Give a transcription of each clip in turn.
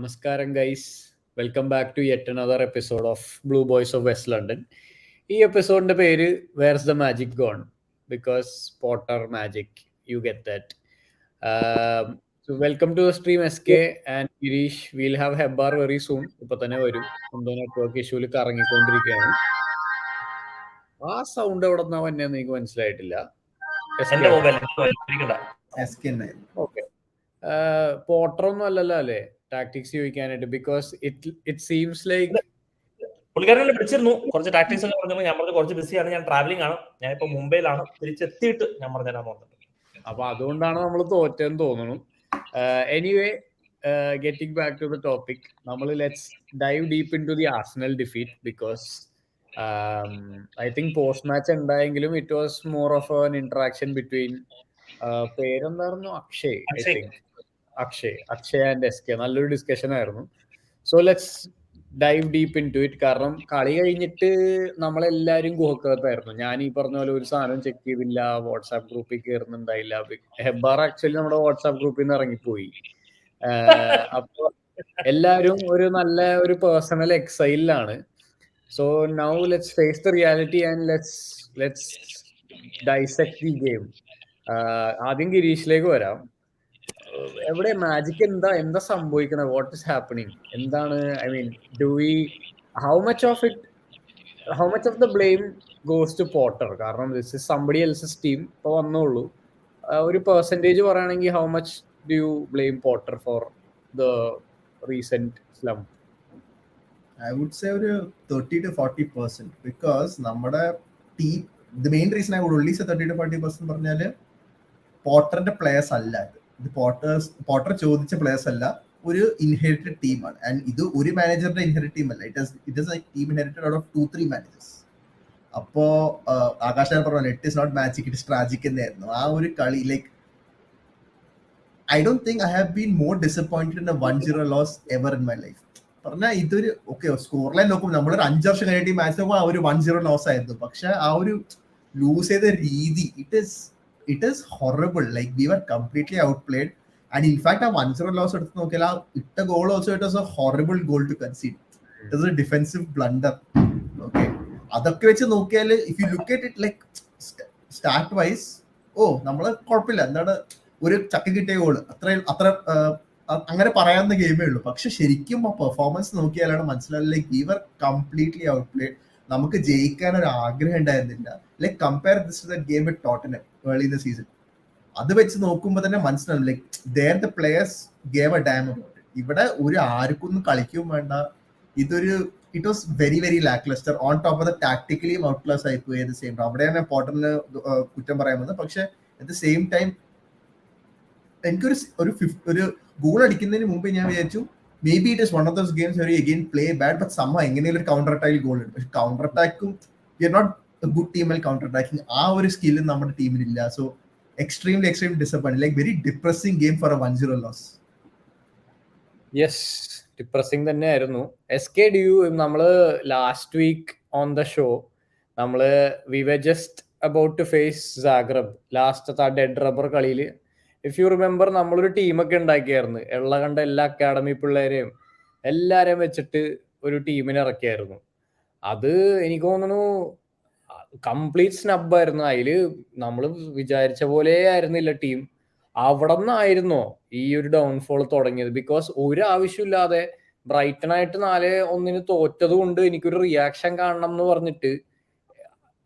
നമസ്കാരം guys, welcome back to yet another episode of blue boys of west London. ഈ എപ്പിസോഡിന്റെ പേര് where's the magic gone, because potter magic, you get that. Welcome to stream SK and Girish. Will have Hebbar very soon. ഇപ്പൊ തന്നെ വരും. എന്തോ network ഇഷ്യൂല് കറങ്ങിക്കൊണ്ടിരിക്കുകയാണ്. ആ sound എവിടെ നിന്നാ വന്നെയെന്ന് എനിക്ക് മനസ്സിലായിട്ടില്ല. ഓക്കെ, പോട്ടർ ഒന്നും അല്ലല്ലോ അല്ലേ ടാക്ടിക്സ് ചോദിക്കാനായിട്ട്? ബിക്കോസ് ഇറ്റ് സീംസ് ലൈക്ക് പുള്ളിക്കാരനെ വിളിച്ചിരുന്നു, കുറച്ച് ടാക്ടിക്സ് ഒക്കെ പറഞ്ഞപ്പോൾ ഞാൻ പറഞ്ഞു കുറച്ച് ബിസിയാണ്, ഞാൻ ട്രാവലിംഗ് ആണ്, ഞാൻ ഇപ്പൊ മുംബൈയിലാണ്, തിരിച്ചെത്തിയിട്ട് ഞാൻ പറഞ്ഞുതരാൻ പോകുന്നത്. അപ്പൊ അതുകൊണ്ടാണ് നമ്മൾ തോറ്റെന്ന് തോന്നുന്നു. Anyway, getting back to the topic, നമ്മൾ let's dive deep in to the Arsenal defeat. Because I think post match ഉണ്ടായെങ്കിലും it was more of an interaction between പേരെന്തായിരുന്നു, Akshay, I think Akshay and SK. നല്ലൊരു ഡിസ്കഷൻ ആയിരുന്നു. So let's dive deep in to it. കാരണം കളി കഴിഞ്ഞിട്ട് നമ്മളെല്ലാരും ഗുഹക്കകത്തായിരുന്നു. ഞാൻ ഈ പറഞ്ഞ പോലെ ഒരു സാധനം ചെക്ക് ചെയ്തില്ല, വാട്സാപ്പ് ഗ്രൂപ്പിൽ കയറുന്നുണ്ടായില്ല. ഹെബ്ബാർ ആക്ച്വലി നമ്മുടെ വാട്സാപ്പ് ഗ്രൂപ്പിൽ നിന്ന് ഇറങ്ങിപ്പോയി. അപ്പൊ എല്ലാരും ഒരു നല്ല ഒരു പേഴ്സണൽ എക്സൈലാണ്. So now let's face the reality and let's dissect the game. ആദ്യം ഗിരീഷിലേക്ക് വരാം. എവിടെ മാജിക്, എന്താ സംഭവിക്കുന്നത്? What is happening? എന്താണ്, I mean, how much of the blame goes to Potter? കാരണം this is somebody else's team. ഇപ്പൊ വന്നോളൂ, ഒരു പെർസെന്റേജ് പറയുകയാണെങ്കിൽ how much do you blame Potter for the recent slump? I would say ഒരു 30 to 40%, because നമ്മുടെ team, the main reason I would only say 30 to 40% പറഞ്ഞാല് പോട്ടറിന്റെ players അല്ല ഇത്. Potter ചോദിച്ച പ്ലേയേഴ്സ് അല്ല, ഒരു ഇൻഹെറിറ്റഡ് ടീമാണ്. ആൻഡ് ഇത് ഒരു മാനേജറിന്റെ ഇൻഹെറിറ്റ് ടീം അല്ല, it is team inherited out of 2-3 managers. അപ്പോ ആകാശ് പറഞ്ഞു it is not magic, it is tragic എന്നായിരുന്നു ആ ഒരു കളി. Like I don't think I have been more disappointed in a 1-0 loss ever in my life. പറഞ്ഞാൽ ഇതൊരു okay, score line നോക്കുമ്പോൾ നമ്മളൊരു 5 വർഷം കഴിഞ്ഞിട്ട് ഈ മാച്ച് നോക്കുമ്പോൾ ആ ഒരു 1-0 ലോസ് ആയിരുന്നു. പക്ഷെ ആ ഒരു ലൂസ് ചെയ്ത രീതി, it is horrible. Like we were completely outplayed. And in fact ആ 1-0 ലോസ് എടുത്ത് നോക്കിയാൽ ആ ഇട്ട goal also it was a horrible goal to concede. It was a defensive blunder. Okay, അതൊക്കെ വെച്ച് നോക്കിയാൽ if you look at it like start wise, നമ്മള് കുഴപ്പമില്ല, എന്താണ് ഒരു ചക്ക കിട്ടിയ ഗോൾ, അത്ര അങ്ങനെ പറയാവുന്ന ഗെയിമേ ഉള്ളൂ. പക്ഷെ ശരിക്കും ആ പെർഫോമൻസ് നോക്കിയാലാണ് മനസ്സിലായത് like we were completely outplayed. നമുക്ക് ജയിക്കാൻ ഒരു ആഗ്രഹം ഉണ്ടായിരുന്നില്ല. Like compare this to that game with Tottenham early in the season. അത് വെച്ച് നോക്കുമ്പോൾ തന്നെ മനസ്സിലാവും like there the players gave a damn about. ഇവിടെ ഒരു ആർക്കൊന്നും കളിക്കും വേണ്ട. It was very very lacklustre. On top of the tactically outclass ആയിപ്പോയി. അറ്റ് ദ സെയിം ടൈം അവിടെയാണ് പോട്ടറിന് കുറ്റം പറയാൻ വന്നത്. പക്ഷെ അറ്റ് ദ സെയിം ടൈം എനിക്കൊരു ഗോൾ അടിക്കുന്നതിന് മുമ്പ് ഞാൻ വിചാരിച്ചു maybe it is one of those games very again play bad, but സമ്മ എങ്ങനെയും ഒരു കൗണ്ടർ അറ്റാക്കിൽ ഗോൾ ഉണ്ട്. പക്ഷെ കൗണ്ടർ അറ്റാക്കും we are not a good team at counter attacking. ആ ഒരു സ്കില്ലും നമ്മുടെ ടീമിനില്ല. So extremely disappointing, like very depressing game for a 1-0 loss. Yes, depressing തന്നെയായിരുന്നു. SK, നമ്മള് last week on the show we were just about to face Zagreb. ലാസ്റ്റത്തെ ആ dead rubber കളിയിൽ ഇഫ് യു റിമെമ്പർ, നമ്മളൊരു ടീമൊക്കെ ഉണ്ടാക്കിയായിരുന്നു. കണ്ട എല്ലാ അക്കാഡമി പിള്ളേരെയും എല്ലാരെയും വെച്ചിട്ട് ഒരു ടീമിനെ ഇറക്കിയായിരുന്നു. അത് എനിക്ക് തോന്നുന്നു കംപ്ലീറ്റ് സ്നബായിരുന്നു. അതില് നമ്മൾ വിചാരിച്ച പോലെ ആയിരുന്നില്ല ടീം. അവിടെ നിന്നായിരുന്നോ ഈ ഒരു ഡൗൺഫോൾ തുടങ്ങിയത്? ബിക്കോസ് ഒരു ആവശ്യമില്ലാതെ ബ്രൈറ്റനായിട്ട് 4-1 തോറ്റത് കൊണ്ട് എനിക്കൊരു റിയാക്ഷൻ കാണണം എന്ന് പറഞ്ഞിട്ട്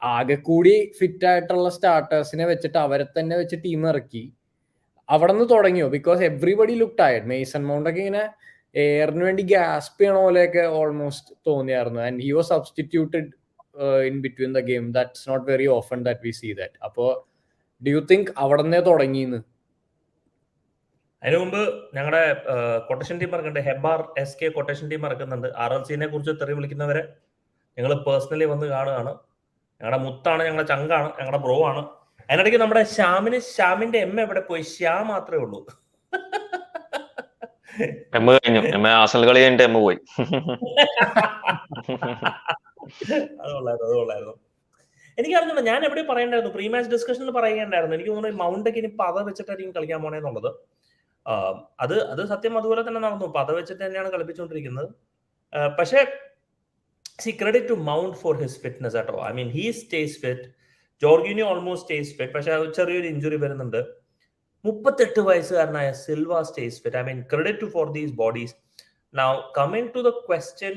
ആകെ കൂടി ഫിറ്റ് ആയിട്ടുള്ള സ്റ്റാർട്ടേഴ്സിനെ വെച്ചിട്ട് അവരെ തന്നെ വെച്ച് ടീം ഇറക്കി. അവിടെ നിന്ന് തുടങ്ങിയോ? Because everybody look tired. Mason Mount ഒക്കെ ഇങ്ങനെ എയറിന് വേണ്ടി ഗ്യാസ്പ് ചെയ്യണ പോലെയൊക്കെ ഓൾമോസ്റ്റ് തോന്നിയായിരുന്നു. And he was substituted in between the game. That's not very often that we see that. അപ്പോ do you think അവിടെ നിന്നേ തുടങ്ങിയെന്ന്? അതിനു മുമ്പ് ഞങ്ങളുടെ കൊട്ടേഷൻ ടീം ഇറക്കുന്നുണ്ട്, ഹെബ്ബാർ SK കൊട്ടേഷൻ ടീം ഇറക്കുന്നുണ്ട്. RLCനെ കുറിച്ച് തെറി വിളിക്കുന്നവരെ ഞങ്ങൾ പേഴ്സണലി വന്ന് കാണുകയാണ്. ഞങ്ങളുടെ മുത്താണ്, ഞങ്ങളുടെ ചങ്കാണ്, ഞങ്ങളുടെ ബ്രോ ആണ്. അതിനിടയ്ക്ക് നമ്മുടെ ശ്യാമിന്റെ എം എവിടെ പോയി? ശ്യാം മാത്രമേ ഉള്ളൂ. കളി കഴിഞ്ഞിട്ട് പോയി. അതുകൊള്ളായിരുന്നു. എനിക്കറിഞ്ഞില്ല, ഞാൻ എവിടെ പറയണ്ടായിരുന്നു, പ്രീ മാച്ച് ഡിസ്കഷനിൽ പറയുകയുണ്ടായിരുന്നു. എനിക്ക് തോന്നുന്നു മൗണ്ടൊക്കെ ഇനി പവർ വെച്ചിട്ടായിരിക്കും കളിക്കാൻ പോണേന്നുള്ളത്. അത് അത് സത്യം അതുപോലെ തന്നെ നടന്നു. അപ്പൊ അത് വെച്ചിട്ട് തന്നെയാണ് കളിപ്പിച്ചുകൊണ്ടിരിക്കുന്നത്. പക്ഷേ credit to Mount for his fitness at all. I mean, he stays fit. Jorginho almost stays fit. പക്ഷെ ചെറിയൊരു ഇഞ്ചുറി വരുന്നുണ്ട്. 38 വയസ്സുകാരനായ Silva stays fit. I mean, credit to for these bodies. Now, coming to the question,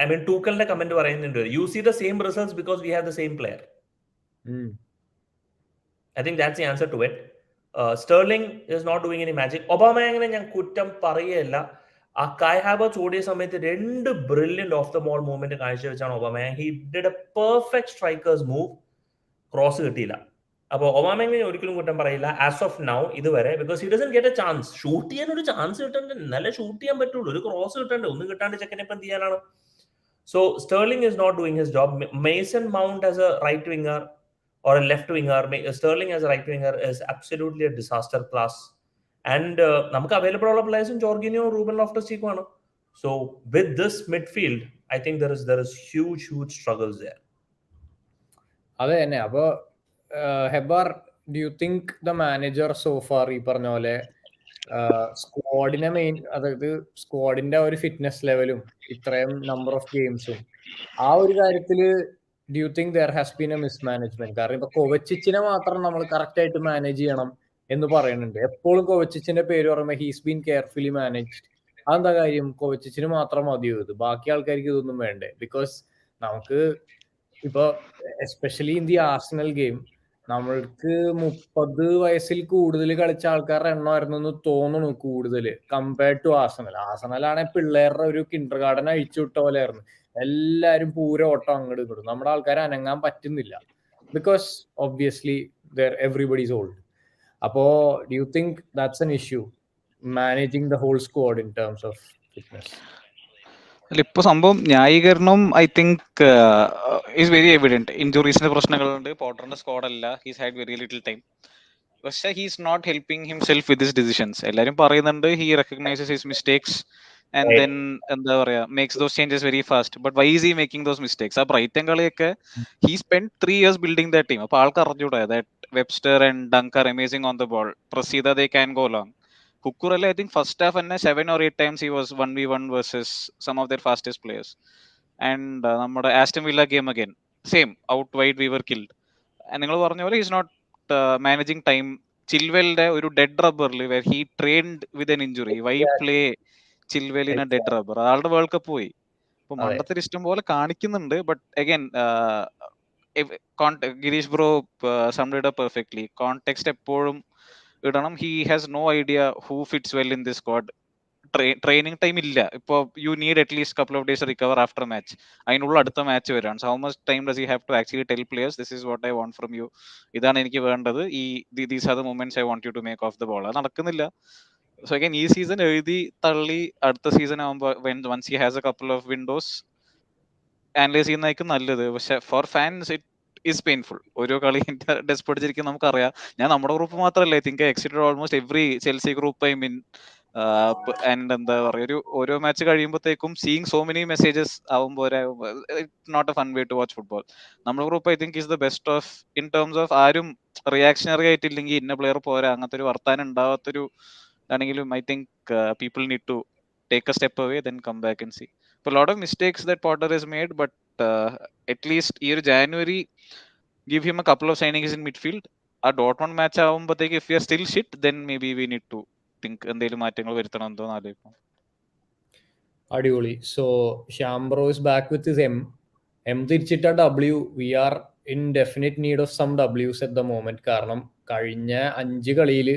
I mean, Tuchelന്റെ comment പറയുന്നുണ്ട്, you see the same results because we have the same player. I think that's the answer to it. Sterling is not doing any magic. ഒബാമയാങ്ങിനെ ഞാൻ കുറ്റം പറയുകയല്ല. ആ Kai Havertz ഓടിയ സമയത്ത് 2 brilliant off the ball movement കാഴ്ചവെച്ചാണ് Aubameyang. He did a perfect striker's move. Cross കിട്ടിയില്ല. അപ്പോൾ ഒബാമയാങ്ങിനെ ഒരിക്കലും കുറ്റം പറയില്ല ആസ് ഓഫ് നൗ ഇതുവരെ, because he doesn't get a chance. Shoot ചെയ്യാൻ ഒരു ചാൻസ് കിട്ടണ്ടേ, നല്ല ഷൂട്ട് ചെയ്യാൻ പറ്റുള്ളൂ. ഒരു ക്രോസ് കിട്ടണ്ടേ, ഒന്നും കിട്ടാണ്ട് ചെക്കനെ ഇപ്പം എന്ത് ചെയ്യാനാണ്? So sterling is not doing his job. Mason Mount as a right winger or a left winger, Sterling as a right winger is absolutely a disaster class. And നമുക്ക് അവൈലബിൾ ഉള്ള പ്ലേയേഴ്സും ജോർഗിനിയോ, റൂബൻ ലോഫ്റ്റസ്-ചീക്കും ആണ്. So with this midfield, I think there is huge struggles there. അതെ തന്നെ. അപ്പൊ Hebbar, do you think the manager so far ഈ പറഞ്ഞ പോലെ സ്ക്വാഡിനെ അതായത് സ്ക്വാഡിന്റെ ഒരു ഫിറ്റ്നസ് ലെവലും ഇത്രയും നമ്പർ ഓഫ് ഗെയിംസും ആ ഒരു കാര്യത്തില് do you think there has been A mismanagement? കാരണം ഇപ്പൊ കൊവച്ചിച്ചിനെ മാത്രം നമ്മൾ കറക്റ്റ് ആയിട്ട് മാനേജ് ചെയ്യണം എന്ന് പറയുന്നുണ്ട്. എപ്പോഴും കൊവച്ചിച്ചിന്റെ പേര് പറയുമ്പോൾ ഹീസ് ബീൻ കെയർഫുള്ളി മാനേജ്ഡ്. അതെന്താ കാര്യം? കൊവച്ചിച്ചിന് മാത്രം മതിയോ ഇത്? ബാക്കി ആൾക്കാർക്ക് ഇതൊന്നും വേണ്ടേ? ബിക്കോസ് നമുക്ക് ഇപ്പൊ especially in the Arsenal game നമ്മൾക്ക് 30 വയസ്സിൽ കൂടുതൽ കളിച്ച ആൾക്കാരുടെ എണ്ണമായിരുന്നു എന്ന് തോന്നുന്നു കൂടുതൽ കമ്പയർഡ് ടു ആർസണൽ. ആർസണലാണെങ്കിൽ പിള്ളേരുടെ ഒരു കിൻഡർ ഗാർഡൻ അഴിച്ചു വിട്ട പോലെ ആയിരുന്നു. എല്ലാരും പൂര ഓട്ടം അങ്ങോട്ട് ഇങ്ങോട്ടും. നമ്മുടെ ആൾക്കാരെ അനങ്ങാൻ പറ്റുന്നില്ല because obviously everybody is old. അപ്പോ do you think that's an issue managing the whole squad in terms of fitness? ഇപ്പൊ സംഭവം ന്യായീകരണം I think is very evident. ഇഞ്ചുറീസിന്റെ പ്രശ്നങ്ങളുണ്ട്. പോട്ടറിന്റെ സ്ക്വാഡ് അല്ല, he's had very little time. പക്ഷെ he's not helping himself with his decisions. എല്ലാരും പറയുന്നുണ്ട് he recognises his mistakes and then എന്താ പറയാ makes those changes very fast. But why is he making those mistakes? ആ Brighton കളിയൊക്കെ he spend 3 years building the team. അപ്പൊ ആൾക്ക് അറിഞ്ഞൂടെ that Webster and Dunk are amazing on the ball. Press ചെയ്താൽ they can go long. Kukurella, I think first half and 7 or 8 times he was 1v1 versus some of their fastest players. And നമ്മുടെ Aston Villa game again, same, out wide we were killed. And നിങ്ങൾ പറഞ്ഞ പോലെ he's not managing time. Chilwell's ഒരു dead rubber where he trained with an injury. Why play Chilwell in a dead rubber? ആളുടെ world cup പോയി. അപ്പൊ മണ്ടത്തിൽ ഇഷ്ടം പോലെ കാണിക്കുന്നുണ്ട്. But again Girish bro summed it up perfectly. Context എപ്പോഴും ഇടണം. He has no idea who fits well in this squad. Training time ഇല്ല. ഇപ്പോൾ you need at least couple of days recover after match. അതിനുള്ള അടുത്ത മാച്ച് വരാണ്. So how much time does he have to actually tell players this is what I want from you, ഇതാണ് എനിക്ക് വേണ്ടത്, these are the moments I want you to make of the ball. അത് നടക്കുന്നില്ല. So again ഈ season എഴുതി തള്ളി അടുത്ത season ആകുമ്പോൾ once he has a couple of windows analyse ചെയ്യുന്നതായിരിക്കും നല്ലത്. പക്ഷെ for fans it is painful. ഓരോ കളി ഡെസ്പ് അടിച്ചിരിക്കും നമുക്കറിയാം. ഞാൻ നമ്മുടെ ഗ്രൂപ്പ് മാത്രമല്ല, I think excited almost every Chelsea group I mean. And എന്താ പറയുക, ഓരോ മാച്ച് കഴിയുമ്പോഴത്തേക്കും സീയിങ് സോ മെനി മെസ്സേജസ് ആവുമ്പോൾ not a fun way to watch football. നമ്മുടെ group I think is the best of in terms of ആരും reactionary ആയിട്ടില്ലെങ്കിൽ ഇന്ന player പോരാ അങ്ങനത്തെ ഒരു വർത്താനം ഉണ്ടാവാത്തൊരു ആണെങ്കിലും I think people need to take a step away then come back and see. ഇപ്പോൾ lot of mistakes that Potter has made, but at least ഈ ഒരു January give him a couple of signings in midfield. ആ Dortmund match ആവുമ്പോഴത്തേക്ക് if we are still shit then maybe we need to think എന്തെങ്കിലും മാറ്റങ്ങൾ വരുത്തണം എന്തോ ആലോചിക്കും. അടിപൊളി. സോ ഷാംബ്രോ is back with his M തിരിച്ചിട്ട W. we are in definite need of some W's at the moment. കാരണം കഴിഞ്ഞ 5 കളിയിൽ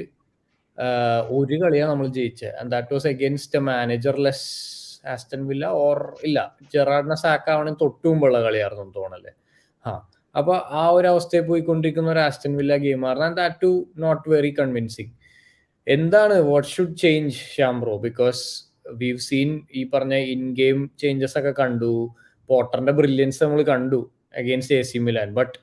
ഒരു കളിയാണ് നമ്മൾ ജയിച്ചത്, and that was against a managerless Aston villa or ഇല്ല ജെറാർഡിനെ സാക്ക് ആവണമെന്ന് തൊട്ട് മുമ്പുള്ള കളിയായിരുന്നു തോന്നല്ലേ. അപ്പൊ ആ ഒരു അവസ്ഥയിൽ പോയിക്കൊണ്ടിരിക്കുന്ന ഒരു ആസ്റ്റൺ വില്ല ഗെയിം ആയിരുന്നു. And that to not very convincing. എന്താണ് വാട്ട് ഷുഡ് ചേഞ്ച് ഷാംബ്രോ? ബിക്കോസ് വീവ് സീൻ ഈ പറഞ്ഞ ഇൻ ഗെയിം ചേഞ്ചസ് ഒക്കെ കണ്ടു, പോട്ടറിന്റെ ബ്രില്യൻസ് നമ്മൾ കണ്ടു against AC Milan. But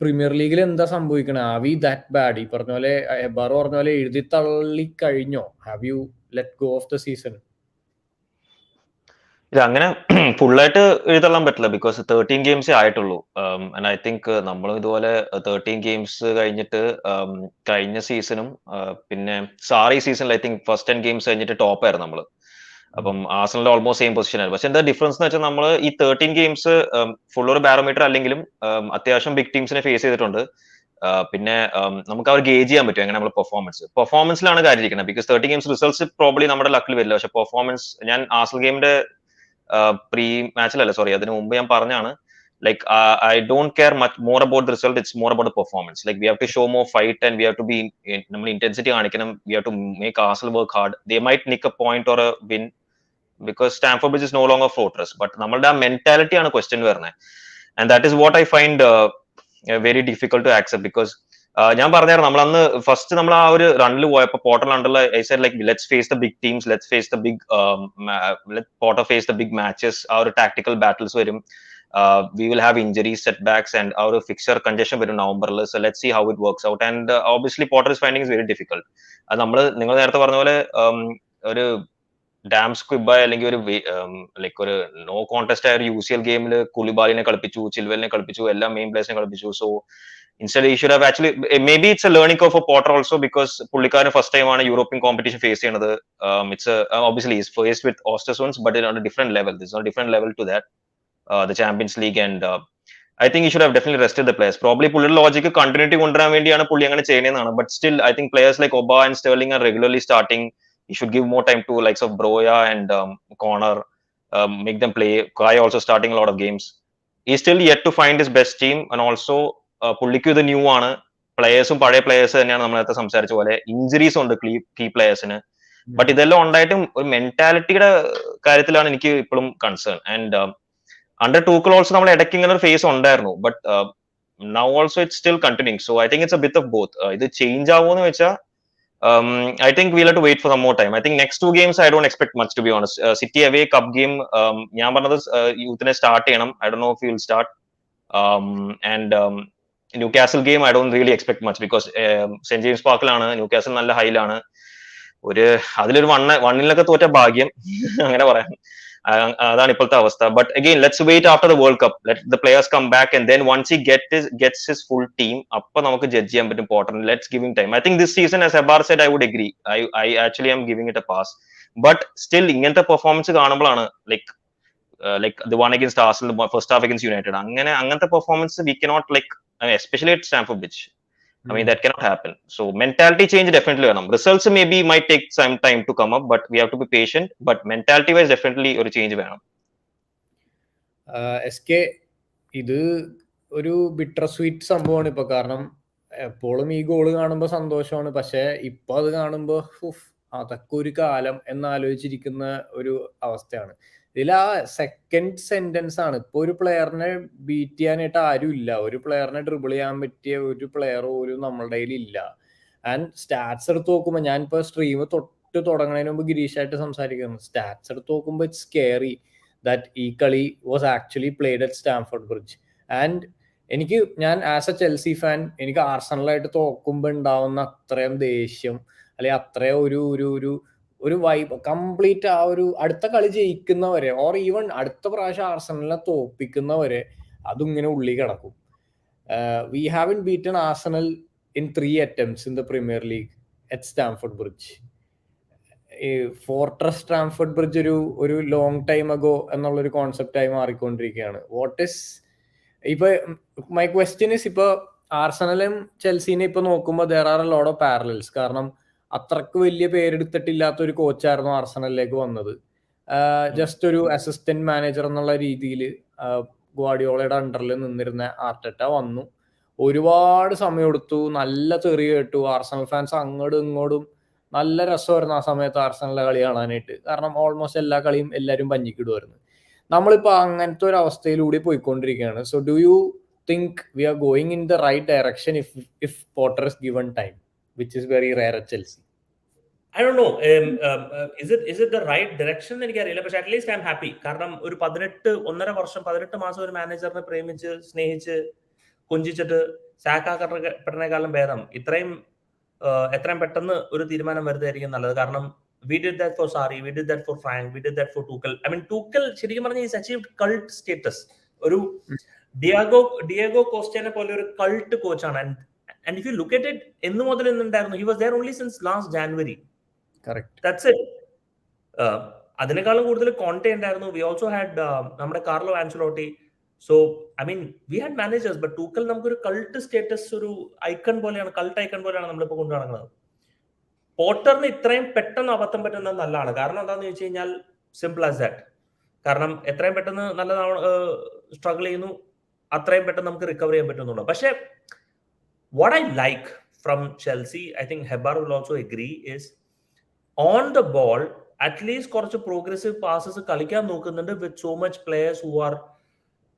Premier ലീഗിൽ എന്താ സംഭവിക്കണേ? Are we that bad? ഈ പറഞ്ഞ പോലെ എബാറോ പറഞ്ഞ പോലെ എഴുതി തള്ളി കഴിഞ്ഞോ? Have you let go of the season? ഇത് അങ്ങനെ ഫുള്ളായിട്ട് എഴുതള്ളാൻ പറ്റില്ല ബിക്കോസ് 13 ഗെയിംസേ ആയിട്ടുള്ളൂ. ആൻഡ് ഐ തിങ്ക് നമ്മളും ഇതുപോലെ 13 ഗെയിംസ് കഴിഞ്ഞിട്ട് കഴിഞ്ഞ സീസണും പിന്നെ സാറി സീസണിൽ ഐ തിങ്ക് ഫസ്റ്റ് 10 ഗെയിംസ് കഴിഞ്ഞിട്ട് ടോപ്പ് ആയിരുന്നു നമ്മള്. അപ്പം ആർസണലിന്റെ ഓൾമോസ്റ്റ് സെയിം പൊസിഷൻ ആയിരുന്നു. പക്ഷെ എന്താ ഡിഫറൻസ് എന്ന് വെച്ചാൽ നമ്മൾ ഈ 13 ഗെയിംസ് ഫുൾ ഒരു ബാരോമീറ്റർ അല്ലെങ്കിലും അത്യാവശ്യം ബിഗ് ടീംസിനെ ഫേസ് ചെയ്തിട്ടുണ്ട്. പിന്നെ നമുക്ക് അവർ ഗേജ് ചെയ്യാൻ പറ്റും എങ്ങനെ നമ്മൾ പെർഫോമൻസിലാണ് കാര്യം ഇരിക്കുന്നത്. ബിക്കോസ് 30 ഗെയിംസ് റിസൾട്ട്സ് പ്രോബ്ലി നമ്മുടെ ലക്കിൽ വരില്ല. പക്ഷെ പെർഫോമൻസ് ഞാൻ ആർസണൽ ഗെയിമിന്റെ പ്രീ മാച്ചിലല്ല സോറി അതിന് മുമ്പ് ഞാൻ പറഞ്ഞാണ് like I don't care much more about the result, it's more about the performance. Like we have to show more fight and we have to be നമ്മൾ intensity കാണിക്കണം, we have to make Arsenal work hard. They might nick a point or a win because Stamford Bridge is no longer fortress, but നമ്മളുടെ ആ mentality ആണ് question വരുന്നത്. and that is what I find very difficult to accept because ഞാൻ പറഞ്ഞായിരുന്നു നമ്മൾ അന്ന് first നമ്മൾ ആ ഒരു റണ്ണിൽ പോയപ്പോ പോർട്ടർ അണ്ടറിൽ I said like let's face the big teams, let's face the big Potter face the big matches. ആ ഒരു ടാക്ടിക്കൽ ബാറ്റിൽസ് വരും. We will have injuries, setbacks, and our fixture congestion വരും നവംബറിൽ. So let's see how it works out. And obviously Potter is finding is very difficult. അത് നിങ്ങൾ നേരത്തെ പറഞ്ഞ പോലെ ഒരു ഡാം സ്ക്വിബ് അല്ലെങ്കിൽ ഒരു ലൈക്ക് ഒരു നോ കോൺടെസ്റ്റ് ആയ ഒരു UCL ഗെയിമിൽ കുലിബാലിനെ കളിപ്പിച്ചു, ചിൽവെലിനെ കളിപ്പിച്ചു, എല്ലാ മെയിൻ പ്ലേയേഴ്സിനെ കളിപ്പിച്ചു. So instead he should have actually maybe it's a learning curve for Potter also because പുള്ളിക്കാരൻ ഫസ്റ്റ് ടൈം ആണ് യൂറോപ്യൻ കോമ്പറ്റീഷൻ ഫേസ് ചെയ്യുന്നത്. It's obviously he's faced with Ostersunds but on a different level. There's a different level to that. The Champions League and I think he should have definitely rested the players. Probably പുള്ളിയുടെ logic continuity കൊണ്ടുവരാൻ വേണ്ടിയാണ് പുള്ളി അങ്ങനെ ചെയ്യുന്നതാണ്. But still I think players like Oba and Sterling are regularly starting. He should give more time to likes of Broja and Connor, make them play. Kai also starting a lot of games. He's still yet to find his best team and also പുള്ളിക്ക് ഇത് new ആണ്. പ്ലേയേഴ്സും പഴയ players തന്നെയാണ് നമ്മൾ നേരത്തെ സംസാരിച്ച പോലെ. Injuries ഉണ്ട് കീ പ്ലേയേഴ്സിന്. ബട്ട് ഇതെല്ലാം ഉണ്ടായിട്ടും ഒരു മെന്റാലിറ്റിയുടെ കാര്യത്തിലാണ് എനിക്ക് ഇപ്പോഴും concern. And under Tuchel also നമ്മൾ ഇടയ്ക്ക് ഇങ്ങനെ ഒരു ഫേസ് ഉണ്ടായിരുന്നു. But now also it still continuing. So I think it's A bit of both. ഇത് ചേഞ്ച് ആവുമെന്ന് വെച്ചാൽ I think we'll have to wait for some more time. I think next 2 games I don't expect much, to be honest. City away cup game ഞാൻ പറഞ്ഞത് യൂത്തിനെ start ചെയ്യണം. I don't know if he will start. And Newcastle game I don't really expect much because St. James Parkലാണ്. Newcastle നല്ല ഹൈലാണ്. അതിലൊരു വണ്ണിലൊക്കെ തോറ്റ ഭാഗ്യം അങ്ങനെ പറയാം. അതാണ് ഇപ്പോഴത്തെ അവസ്ഥ. But again let's wait after the world Cup, let the players come back and then once he gets his full team അപ്പൊ നമുക്ക് ജഡ്ജ് ചെയ്യാൻ പറ്റും പോർട്ടറിന്. Let's giving time. I think this season as Hebbar said I would agree. I actually am giving it a pass. But still ഇങ്ങനത്തെ performance കാണുമ്പോഴാണ് like the one against Arsenal, first half against United, അങ്ങനത്തെ performance we cannot like especially at Stamford Bridge. I mean that cannot happen. So mentality change definitely വേണം. Results maybe might take some time to come up but we have to be patient. But mentality wise definitely ഒരു change വേണം. SK ഇത് ഒരു bitter sweet സംഭവമാണ് ഇപ്പൊ. കാരണം എപ്പോഴും ഈ ഗോള് കാണുമ്പോൾ സന്തോഷമാണ്. പക്ഷെ ഇപ്പൊ അത് കാണുമ്പോ അതൊക്കെ ഒരു കാലം എന്നാലോചിച്ചിരിക്കുന്ന ഒരു അവസ്ഥയാണ്. ഇതിൽ ആ സെക്കൻഡ് സെന്റൻസ് ആണ്. ഇപ്പൊ ഒരു പ്ലെയറിനെ ബീറ്റ് ചെയ്യാനായിട്ട് ആരും ഇല്ല. ഒരു പ്ലെയറിനെ ഡ്രിബിൾ ചെയ്യാൻ പറ്റിയ ഒരു പ്ലെയർ പോലും നമ്മളുടെ കയ്യിൽ ഇല്ല. ആൻഡ് സ്റ്റാറ്റ്സ് എടുത്ത് നോക്കുമ്പോൾ ഞാനിപ്പോ സ്ട്രീം തൊട്ട് തുടങ്ങുന്നതിന് മുമ്പ് ഗിരീഷായിട്ട് സംസാരിക്കുന്നു. സ്റ്റാറ്റ്സ് എടുത്ത് നോക്കുമ്പോൾ ഇറ്റ്സ് സ്കേറി ദാറ്റ് ഈ കളി was actually played at Stamford Bridge. And ഞാൻ ആസ് എ ചെൽസി ഫാൻ എനിക്ക് ആർസണലായിട്ട് തോക്കുമ്പോൾ ഉണ്ടാവുന്ന അത്രയും ദേഷ്യം അല്ലെങ്കിൽ അത്രയും ഒരു വൈബ് കംപ്ലീറ്റ് ആ ഒരു അടുത്ത കളി ജയിക്കുന്നവരെ ഓർ ഈവൻ അടുത്ത പ്രാവശ്യം ആർസണലിനെ തോപ്പിക്കുന്നവരെ അതും ഇങ്ങനെ ഉള്ളി കിടക്കും. We haven't beaten Arsenal in 3 attempts in the Premier League at Stamford Bridge. Fortress Stamford Bridge ഒരു ലോങ് ടൈം അഗോ എന്നുള്ളൊരു കോൺസെപ്റ്റായി മാറിക്കൊണ്ടിരിക്കുകയാണ്. ഇപ്പൊ മൈ ക്വസ്റ്റ്യൻ ഇസ്, ഇപ്പൊ ആർസണലും ചെൽസിനെ ഇപ്പൊ നോക്കുമ്പോൾ there are a lot of parallels. കാരണം അത്രക്ക് വലിയ പേരെടുത്തിട്ടില്ലാത്ത ഒരു കോച്ചായിരുന്നു ആർസണലിലേക്ക് വന്നത്. ജസ്റ്റ് ഒരു അസിസ്റ്റന്റ് മാനേജർ എന്നുള്ള രീതിയിൽ ഗ്വാർഡിയോളയുടെ അണ്ടറിൽ നിന്നിരുന്ന ആർട്ടറ്റ വന്നു. ഒരുപാട് സമയം എടുത്തു, നല്ല തെറി കേട്ടു. ആർസണൽ ഫാൻസ് അങ്ങോട്ടും ഇങ്ങോട്ടും നല്ല രസമായിരുന്നു ആ സമയത്ത് ആർസണലിലെ കളി കാണാനായിട്ട്. കാരണം ഓൾമോസ്റ്റ് എല്ലാ കളിയും എല്ലാവരും പഞ്ഞിക്കിടുമായിരുന്നു. നമ്മളിപ്പോൾ അങ്ങനത്തെ ഒരു അവസ്ഥയിലൂടെ പോയിക്കൊണ്ടിരിക്കുകയാണ്. So do you think we are going in the right direction if Potter is given time, which is very rare at Chelsea? I don't know. Is it the right direction എന്ന് എനിക്കറിയില്ല. പക്ഷെ അറ്റ്ലീസ്റ്റ് ഐ എം ഹാപ്പി. കാരണം ഒരു 18 മാസം ഒരു മാനേജറിനെ പ്രേമിച്ച് സ്നേഹിച്ച് കൊഞ്ചിച്ചിട്ട് സാക്കാക്കപ്പെട്ടതിനേക്കാളും ഭേദം എത്രയും പെട്ടെന്ന് ഒരു തീരുമാനം വരുന്നതായിരിക്കും നല്ലത്. കാരണം we did that for Sarri, we did that for Frank, we did that for Tuchel. I mean, Tuchel ശരിക്കും പറഞ്ഞാൽ he's achieved cult status. ഒരു ഡിയാഗോ കോസ്റ്റനെ പോലെ ഒരു cult കോച്ചാണ്. And if you look at it, എന്ന് മുതൽ എന്തുണ്ടായിരുന്നു, he was there only since last January. Correct. That's it. അതിനേക്കാളും കൂടുതൽ Conti ഉണ്ടായിരുന്നു. We also had നമ്മുടെ Carlo Ancelotti. So I mean, we had managers, but Tuchel നമുക്കൊരു cult status, ഒരു icon പോലെയാണ്, cult icon പോലെയാണ് നമ്മളിപ്പോൾ കൊണ്ടു നടക്കുന്നത്. പോട്ടറിന് ഇത്രയും പെട്ടെന്ന് അബദ്ധം പറ്റുന്നത് നല്ലതാണ്. കാരണം എന്താണെന്ന് വെച്ച് കഴിഞ്ഞാൽ സിമ്പിൾ ആസ് ദാറ്റ്. കാരണം എത്രയും പെട്ടെന്ന് നല്ല സ്ട്രഗിൾ ചെയ്യുന്നു, അത്രയും പെട്ടെന്ന് നമുക്ക് റിക്കവർ ചെയ്യാൻ പറ്റുന്നുള്ളൂ. പക്ഷേ what I like from Chelsea, I think Hebar will also agree, is on the ball at least കുറച്ച് പ്രോഗ്രസീവ് പാസസ് കളിക്കാൻ നോക്കുന്നുണ്ട് with so much players who are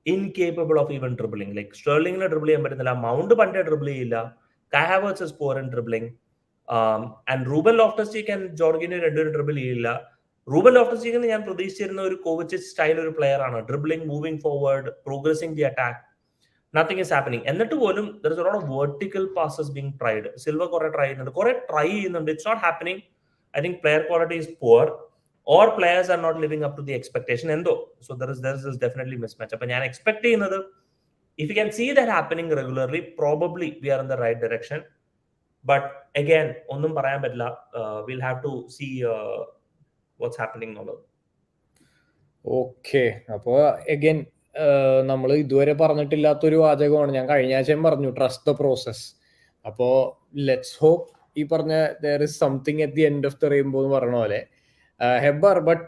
incapable of even dribbling. Like സ്റ്റെർലിംഗിനെ dribble ചെയ്യാൻ പറ്റുന്നില്ല, mount പണ്ടേ dribble ചെയ്യില്ല, Kai Havertz is poor in dribbling, and Ruben Loftus-Cheek and Jorginho രണ്ടുപേരും dribble ചെയ്യില്ല. റൂബൻ ലോഫ്റ്റസ്-ചീക്കിന് ഞാൻ പ്രതീക്ഷിച്ചിരുന്ന ഒരു കോവിച്ചിച്ച് സ്റ്റൈൽ ഒരു പ്ലെയർ ആണ്, dribbling, moving forward, progressing the attack. Nothing is happening. എന്നിട്ട് പോലും there is a lot of vertical passes being tried. Silva കുറെ try ചെയ്യുന്നുണ്ട്, കുറെ ട്രൈ ചെയ്യുന്നുണ്ട്. It's not happening. I think player quality is poor or players are not living up to the expectation. എന്തോ. So there is definitely mismatch. അപ്പൊ ഞാൻ expect ചെയ്യുന്നത്, if you can see that happening regularly, probably we are in the right direction. But again, ഒന്നും പറയാൻ പറ്റില്ല. We'll have to see what's happening എന്നുള്ളത്. Okay, അപ്പോൾ again നമ്മൾ ഇതുവരെ പറഞ്ഞിട്ടില്ലാത്തൊരു വാചകമാണ്. ഞാൻ കഴിഞ്ഞ ആഴ്ചയും പറഞ്ഞു, ട്രസ്റ്റ് ദ പ്രോസസ്. അപ്പോൾ ലെറ്റ്സ് ഹോപ്പ് ഈ പറഞ്ഞ there is something at the end of the rainbow എന്ന് പറഞ്ഞ പോലെ. Hebbar, but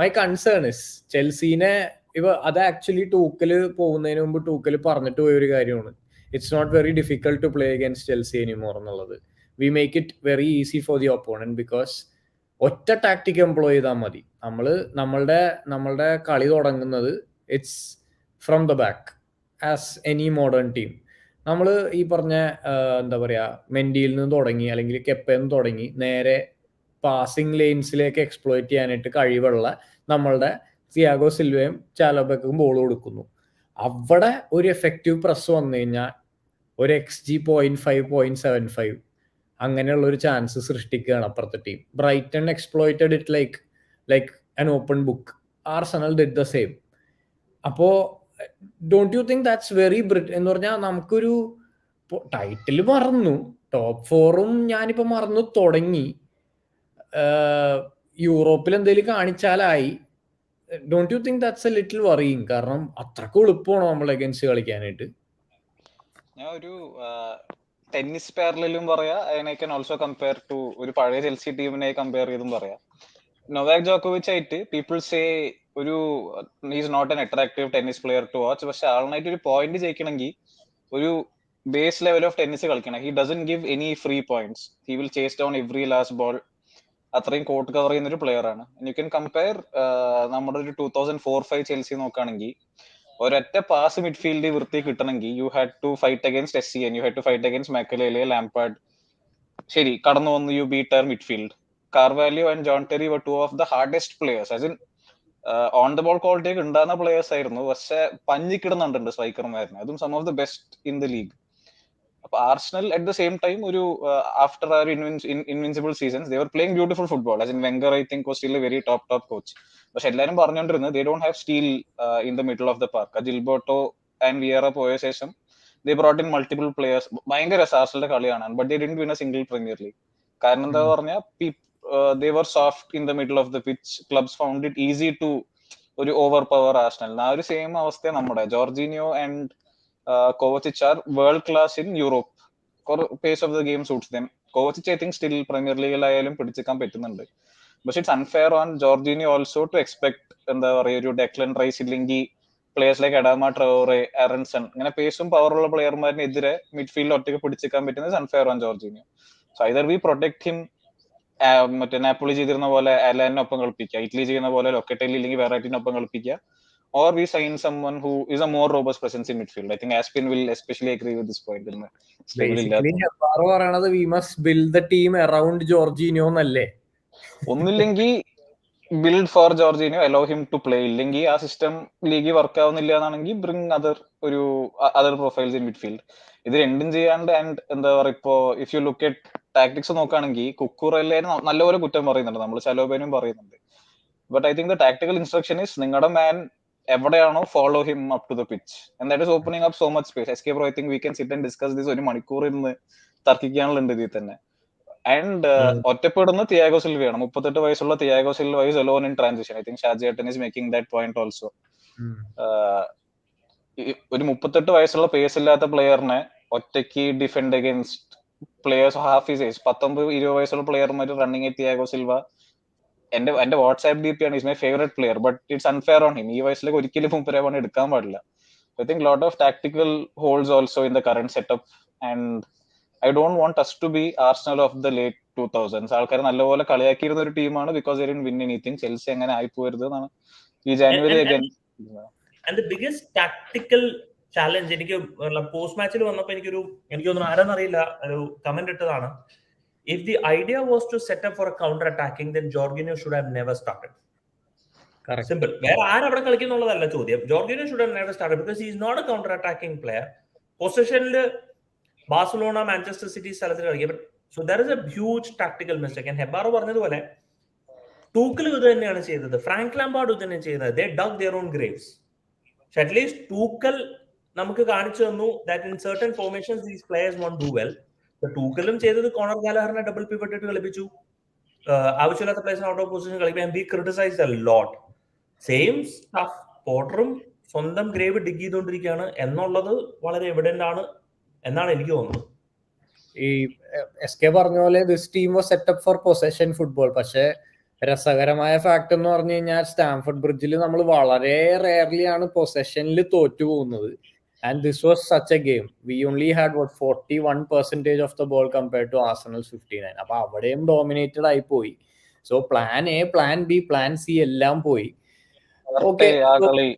my concern is ചെൽസീനെ അത് ആക്ച്വലി ടൂക്കല് പോകുന്നതിന് മുമ്പ് ടൂക്കല് പറഞ്ഞിട്ട് പോയൊരു കാര്യമാണ്. It's not very difficult to play against Chelsea anymore എന്നുള്ളത്. We make it very easy for the opponent because ഒറ്റ ടാക്ടിക് എംപ്ലോയ് ചെയ്താൽ മതി. നമ്മളുടെ കളി തുടങ്ങുന്നത് it's from the back as any modern team. നമ്മൾ ഈ പറഞ്ഞ എന്താ പറയുക, മെൻഡിയിൽ നിന്ന് തുടങ്ങി അല്ലെങ്കിൽ കെപ്പയിൽ നിന്ന് തുടങ്ങി നേരെ പാസിംഗ് ലെയിൻസിലേക്ക് എക്സ്പ്ലോയിറ്റ് ചെയ്യാനായിട്ട് കഴിവുള്ള നമ്മളുടെ തിയാഗോ സിൽവയും ചാലോബക്കും ബോൾ കൊടുക്കുന്നു. അവിടെ ഒരു എഫക്റ്റീവ് പ്രസ് വന്നു കഴിഞ്ഞാൽ ഒരു XG 0.5 0.75 അങ്ങനെയുള്ള ഒരു ചാൻസ് സൃഷ്ടിക്കുകയാണ് അപ്പുറത്തെ team. Brighton exploited it like an open book. Arsenal did the same. അപ്പോൾ don't you think that's very എന്ന് പറഞ്ഞാൽ നമുക്കൊരു ടൈറ്റിൽ മറന്നു, ടോപ്പ് 4ഉം ഞാനിപ്പോൾ മറന്നു തുടങ്ങി, യൂറോപ്പിൽ എന്തെങ്കിലും കാണിച്ചാലായി. Don't you think that's a little worrying? കാരണം അത്രക്കും എളുപ്പമാണോ നമ്മൾ അഗൈൻസ്റ്റ് കളിക്കാനായിട്ട്? ഞാൻ ഒരു ടെന്നീസ് പാരലും പറയാ, I can also compare to ഒരു പഴയ ചെൽസി ടീമിനെ കമ്പയർ ചെയ്തും പറയാം. നൊവാക് ജോക്കോവിച്ച് ആയിട്ട് പീപ്പിൾ സേ ഒരു he's not an attractive tennis player to watch. പക്ഷെ ആളിനായിട്ട് ഒരു പോയിന്റ് ജയിക്കണമെങ്കിൽ ഒരു ബേസ് ലെവൽ ഓഫ് ടെന്നീസ് കളിക്കണം. He doesn't give any free points. He will chase down every last ball. അത്രയും കോർട്ട് കവർ ചെയ്യുന്ന ഒരു പ്ലെയർ ആണ്. യു ക്യാൻ കമ്പയർ നമ്മുടെ ഒരു 2004-05 ചെൽസി നോക്കുകയാണെങ്കിൽ ഒരൊറ്റ പാസ് മിഡ്ഫീൽഡ് വൃത്തി കിട്ടണമെങ്കിൽ you had to fight against SCN, you had to fight against Makelele, Lampard. ശരി, കടന്നു വന്നു, യു ബീറ്റ് അവർ midfield. Carvalho and John Terry were two of the hardest players. as in on the ball quality ഒക്കെ ഉണ്ടാകുന്ന players ആയിരുന്നു, പക്ഷെ പഞ്ഞിക്കിടുന്നുണ്ട് സ്ട്രൈക്കർമാരിന്. അതും some of the best in the league. അപ്പൊ Arsenal at the same time ഒരു ആഫ്റ്റർ അവർ invincible seasons they were playing beautiful football. as in വെംഗർ I think was still A very top coach. പക്ഷെ എല്ലാവരും പറഞ്ഞുകൊണ്ടിരുന്നത് they don't have steel in the middle of the park. Gilberto and Vieira പോയ ശേഷം they brought in multiple players. ഭയങ്കര ആർസണലിന്റെ കളിയാണ്, but they didn't win a single Premier League. കാരണം എന്താ പറഞ്ഞാൽ they were soft in the middle of the pitch. Clubs found it easy to ഒരു overpower Arsenal. ആ ഒരു സെയിം അവസ്ഥ നമ്മുടെ Jorginho and Kovacic are world class in Europe. Pace of the game suits them. Kovacic I think still Premier League ആയാലും പിടിച്ചേക്കാൻ പറ്റുന്നുണ്ട്. പക്ഷെ it's unfair on Jorginho also to expect എന്താ പറയുക ഒരു ഡെക്ലൻ റൈസ് ഇല്ലെങ്കിൽ players like Adama Traore, Aaronson, അങ്ങനെ പേസും പവറുള്ള പ്ലെയർമാരിനെതിരെ മിഡ്ഫീൽഡിൽ ഒറ്റയ്ക്ക് പിടിച്ചേക്കാൻ പറ്റുന്നത് unfair on Jorginho. So either we protect him, മറ്റേ നാപ്പോളി ചെയ്തിരുന്ന പോലെ അലാനൊപ്പം കളിപ്പിക്കുക, ഇറ്റലി ചെയ്യുന്ന പോലെ ലൊക്കറ്റലി ഇല്ലെങ്കിൽ വെറൈറ്റിനൊപ്പം കളിപ്പിക്കുക, or we sign someone who is a more robust presence in midfield. I think Aspin will especially agree with this point. Basically, Heparo പറയുന്നത് we must build the team around Jorginho എന്നല്ലേ? ഒന്നില്ലെങ്കിൽ build for Jorginho, allow him to play. ഇല്ലെങ്കിൽ ആ system ലീഗിൽ work ആവുന്നില്ല എന്നാണെങ്കിൽ bring other profiles in midfield. ഇത് രണ്ടും ചെയ്യാണ്ട്, ആൻഡ് എന്താ പറയുക, ഇപ്പോ if you look at tactics നോക്കുകയാണെങ്കിൽ കുക്കുറല്ലേ നല്ലപോലെ കുറ്റം പറയുന്നുണ്ട്, നമ്മൾ ചലോബേനും പറയുന്നുണ്ട്. But I think the tactical instruction is നിങ്ങളുടെ മാൻ എവിടെയാണോ follow him up to the pitch, and that is opening up so much space. SK bro, I think we can sit and discuss this. ഒരു മണിക്കൂർ ഇന്ന് തർക്കിക്കാനുണ്ട് ഇതിൽ തന്നെ. And ഒറ്റപ്പെടുന്ന Thiago സിൽവയാണ്. 38 വയസ്സുള്ള Thiago Silva is alone in transition. I think ഷാജേട്ടൻ is making that point also. ഒരു 38 വയസ്സുള്ള പേസ് ഇല്ലാത്ത പ്ലെയറിനെ ഒറ്റയ്ക്ക് defend against players half his age, 19-20 വയസ്സുള്ള പ്ലെയർമാർ റണ്ണിങ് എറ്റ് തിയാഗോ സിൽവ. എന്റെ വാട്സ്ആപ്പ് ഡി പി ആണ് is my favourite player, but it's unfair on him. ഈ വയസ്സിലേക്ക് ഒരിക്കലും മുപ്പരവണ് എടുക്കാൻ പാടില്ല. I think lot of tactical holes also in the current setup, and I don't want us to be Arsenal of the late 2000s. ആൾക്കാർ നല്ലപോലെ കളിയാക്കിയിരുന്ന ഒരു ടീമാണ് because they didn't win anything. Chelsea അങ്ങനെ ആയിപ്പോരുത് എന്നാണ് ഈ January again. And the biggest tactical challenge എനിക്ക് post മാച്ചിൽ വന്നപ്പോൾ എനിക്ക് തോന്നുന്നു ആരാന്നറിയില്ല, ഒരു കമന്റ് ഇട്ടതാണ്. If the idea was to set up for a counter attacking, then Jorginho should have never started. Correct. Simple. Where ആരവിടെ കളിക്കുന്നുള്ളതല്ല ചോദ്യം. Jorginho should have never started because he is not a counter attacking player. പൊസിഷനിൽ Barcelona, Manchester City സ്ഥലത്തിൽ കളിക്കുക. So there is a huge tactical mistake. And ഹെബാറോ പറഞ്ഞതുപോലെ Tuchel ഇത് തന്നെയാണ് ചെയ്തത്, ഫ്രാങ്ക് ലാംപാർഡ് ഇത് തന്നെ ചെയ്തത്. They dug their own graves. പക്ഷെ അറ്റ്ലീസ്റ്റ് ടൂക്കൽ നമുക്ക് കാണിച്ചു തന്നു that in certain formations these players won't do well. ടൂക്കലും ചെയ്തത് കോണർ ഗാലഹറിനെ ഡബിൾ പിവറ്റ് ഇട്ട് കളിപ്പിച്ചു, ആവശ്യമില്ലാത്ത പ്ലേയേഴ്സിനെ ഔട്ട് ഓഫ് പൊസിഷൻ കളിപ്പിക്കാൻ. Be criticised a lot. Same stuff പോട്ടറും സ്വന്തം ഗ്രേവ് ഡിഗ് ചെയ്തുകൊണ്ടിരിക്കുകയാണ് എന്നുള്ളത് വളരെ എവിഡന്റ് ആണ് എന്നാണ് എനിക്ക് തോന്നുന്നത്. ഈ എസ് പറഞ്ഞ പോലെ this team was set up four possession football. പക്ഷെ രസകരമായ ഫാക്ട് എന്ന് പറഞ്ഞു കഴിഞ്ഞാൽ സ്റ്റാംഫോർഡ് ബ്രിഡ്ജിൽ നമ്മൾ വളരെ റെയർലി ആണ് പൊസഷനിൽ തോറ്റു പോകുന്നത്. And this was such a game. We only had 41% of the ball compared to Arsenal's 59. അപ്പോൾ അവിടെയും ഡോമിനേറ്റഡ് ആയി പോയി. So plan A, plan B, plan C എല്ലാം പോയി. ആ കളി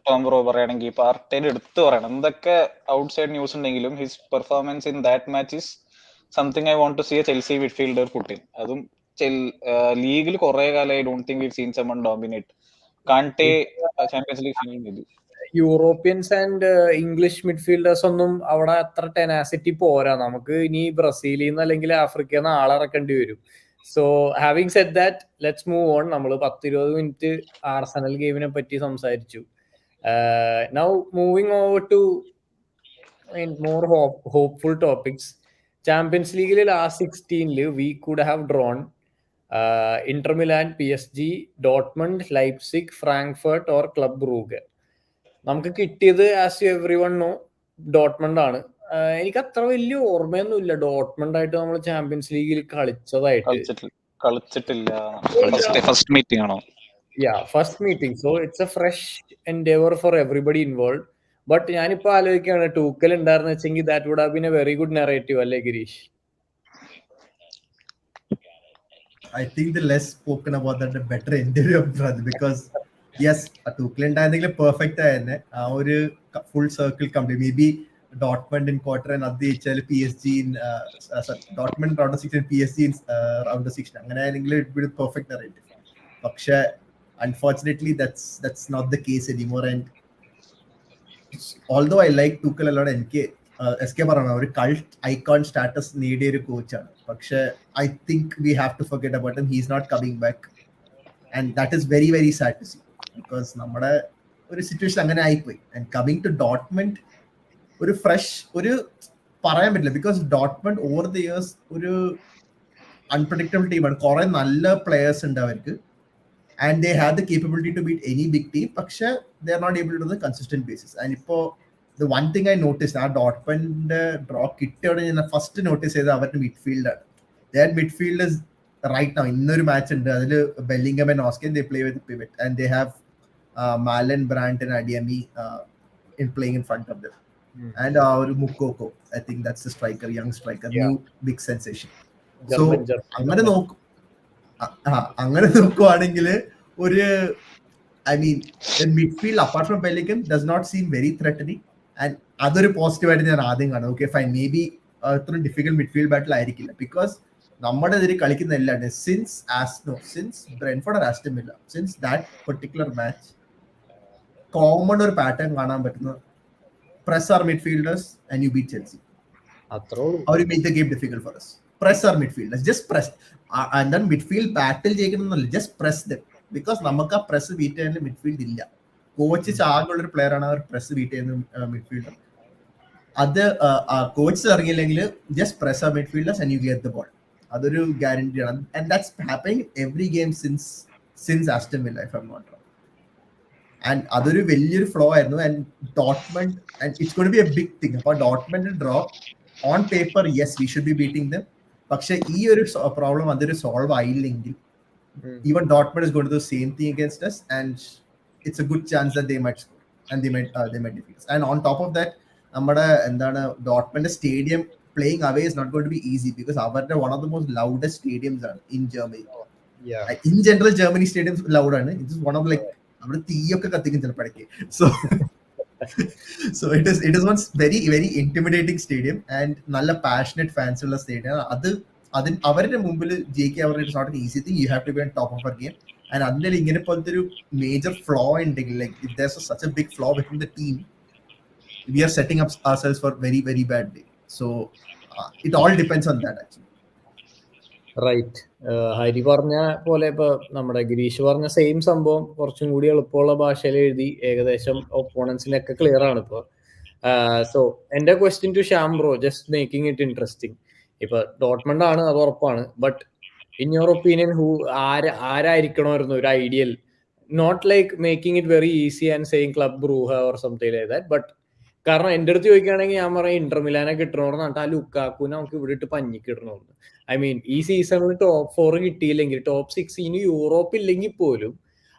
ടോം ബ്രോ പറയുകയാണെങ്കിൽ പാർട്ടിയിൽ എടുത്തു പറയണം. എന്തൊക്കെ ഔട്ട്സൈഡ് ന്യൂസ് ഉണ്ടെങ്കിലും his performance in that match is something I want to see a Chelsea midfielder put in. അതും ലീഗിൽ കുറെ കാലം I don't think we've seen someone dominate. Kante champions league final ചെയ്തു. യൂറോപ്യൻസ് ആൻഡ് ഇംഗ്ലീഷ് മിഡ്ഫീൽഡേഴ്സ് ഒന്നും അവിടെ അത്ര tenacity പോരാ. നമുക്ക് ഇനി ബ്രസീലിൽ നിന്ന് അല്ലെങ്കിൽ ആഫ്രിക്കയിൽ നിന്ന് ആളിറക്കേണ്ടി വരും. So having said that, let's move on. നമ്മൾ 10-20 മിനിറ്റ് ആർസണൽ ഗെയിമിനെ പറ്റി സംസാരിച്ചു. Now moving over to more hopeful topics. Champions ലീഗിൽ last 16 we could have drawn Inter Milan, PSG, Dortmund, Leipzig, Frankfurt or Club Brugge. നമുക്ക് കിട്ടിയത് as you every one know Dortmund ആണ്. എനിക്ക് അത്ര വലിയ ഓർമ്മയൊന്നുമില്ല ഡോട്ട്മണ്ട് ആയിട്ട് നമ്മൾ ചാമ്പ്യൻസ് ലീഗിൽ കളിച്ചതായിട്ട്. ഫസ്റ്റ് മീറ്റിംഗ് ആണോ? First meeting. So it's a fresh endeavour for everybody involve. But ഞാനിപ്പോ ആലോചിക്കുകയാണ്, ടൂക്കൽ ഉണ്ടായിരുന്നു വെച്ചെങ്കിൽ that would have been a very good narrative, അല്ലേ Girish? I think the less spoken about that, the better interview, brother, because yes, Tuchel ഉണ്ടായിരുന്നെങ്കിൽ perfect ആയിരുന്നെ. ആ ഒരു full circle complete. May be Dortmund in quarter and അത് ജയിച്ചാൽ PSG in Dortmund round 16, PSG in round 16, അങ്ങനെ ആയിരുന്നെങ്കിൽ it be perfect narrative. പക്ഷെ unfortunately that's not the case anymore. And although I like Tuchel a lot, എനിക്ക് S K പറഞ്ഞ ഒരു cult icon status നേടിയ ഒരു കോച്ചാണ്. പക്ഷെ I think we have to forget about him. He is not coming back and that is very very sad to see, because നമ്മുടെ ഒരു situation അങ്ങനെ ആയിപ്പോയി. ആൻഡ് കമ്മിങ് ടു ഡോട്ട്മണ്ട്, ഒരു ഫ്രഷ് ഒരു പറയാൻ പറ്റില്ല, because Dortmund over the years ഒരു unpredictable ടീമാണ്. കുറെ നല്ല പ്ലെയേഴ്സ് ഉണ്ട് അവർക്ക്, and they have the capability to beat any big team. പക്ഷെ they are not able to do the consistent basis. And ഇപ്പോൾ the one thing I noticed, ആ Dortmund draw കിട്ടിയോടെ ഞാൻ ഫസ്റ്റ് നോട്ടീസ് ചെയ്ത് അവരുടെ മിഡ്ഫീൽഡാണ്. their midfield is right now, ഇന്നൊരു match ഉണ്ട് അതിൽ ബെല്ലിംഗം ആൻഡ് ഓസ്കിൻ they play with pivot and they have Malen, Brandt and Adeyemi in playing in front of them. And ഒരു Mukoko, I think that's the striker, young striker, new big sensation. So അങ്ങനെ നോക്കുവാണെങ്കിൽ ഒരു I mean the midfield apart from Bellingham does not seem very threatening. And അതൊരു പോസിറ്റീവായിട്ട് ഞാൻ ആദ്യം കാണും. Okay fine, maybe അത്ര ഡിഫിക്കൽട്ട് മിഡ്ഫീൽഡ് ബാറ്റിൽ ആയിരിക്കില്ല, ബിക്കോസ് നമ്മുടെ എതിരെ കളിക്കുന്ന എല്ലാവരും since Brentford or Aston Villa, since that particular match common ഒരു പാറ്റേൺ കാണാൻ പറ്റുന്ന press our midfielders and you beat Chelsea. Or you make the game difficult for us. press our midfielders, just press. And then midfield battle ചെയ്യണമെന്നല്ല, just press them, because നമുക്ക് ആ press beat ചെയ്യുന്ന midfield ഇല്ല. Coach ചാകുള്ള ഒരു player ആണ് അവർ press beat ചെയ്യുന്ന midfielder. അത് കോച്ച് അറിയില്ലെങ്കിൽ ജസ്റ്റ് പ്രസ് ആ midfielders and you get the ball. അതൊരു ഗ്യാരണ്ടി ആണ്. And that's happening every game since Aston Villa, if I am not wrong. And അതൊരു വലിയൊരു ഫ്ലോ ആയിരുന്നു. And Dortmund, and it's going to be a big thing. അപ്പോൾ Dortmund draw on paper, yes we should be beating dum. പക്ഷെ ഈ ഒരു problem അതൊരു solve ആയില്ലെങ്കിൽ even Dortmund is going to do the same thing against us, and it's a good chance that they might score and they might defeat us. And on top of that, നമ്മുടെ എന്താണ് Dortmund stadium playing away is not going to be easy, because അവരുടെ one of the most loudest stadiums ആണ് in Germany. In general Germany stadiums loud ആണ്. It is one of like അവിടെ തീയൊക്കെ കത്തിക്കും ചിലപ്പോഴേക്ക്. So it is one very very intimidating stadium and നല്ല passionate fans ഉള്ള stadium. അതിന് അവരുടെ മുമ്പിൽ ജയിക്കുക അവരുടെ it's not easy thing. You have to be on top of our game. And അതിൽ ഇങ്ങനെ പോലത്തെ ഒരു മേജർ ഫ്ലോ ഉണ്ടെങ്കിൽ, like if there's such a big flaw within the team, we are setting up ourselves for very very bad day. So it all depends on that actually. Right. Hari പറഞ്ഞ പോലെ ഇപ്പൊ നമ്മുടെ ഗിരീഷ് പറഞ്ഞ സെയിം സംഭവം കുറച്ചും കൂടി എളുപ്പമുള്ള ഭാഷയിൽ എഴുതി ഏകദേശം ഒപ്പോണൻസിനൊക്കെ ക്ലിയർ ആണ് ഇപ്പൊ. സോ എന്റെ question to Shyam bro, just making it interesting. ഇപ്പൊ ഡോട്ട്മണ്ട് ആണ്, അത് ഉറപ്പാണ്. ബട്ട് ഇൻ യുവർ ഒപ്പീനിയൻ ആരായിരിക്കണമായിരുന്നു ഒരു ideal? Not like making it very easy and saying club Brugge or something like that. But കാരണം എൻ്റെ അടുത്ത് ചോദിക്കുകയാണെങ്കിൽ ഞാൻ പറയാം ഇന്റർ മിലാനെ കിട്ടണമെന്ന്. ആ ലുക്കാക്കുനെ നമുക്ക് ഇവിടെ ഇട്ട് പഞ്ഞിക്കിടണമെന്ന്. ഐ മീൻ ഈ സീസണിൽ ടോപ്പ് 4 കിട്ടിയില്ലെങ്കിൽ, ടോപ്പ് 6 ഇനി യൂറോപ്പ് ഇല്ലെങ്കിൽ പോലും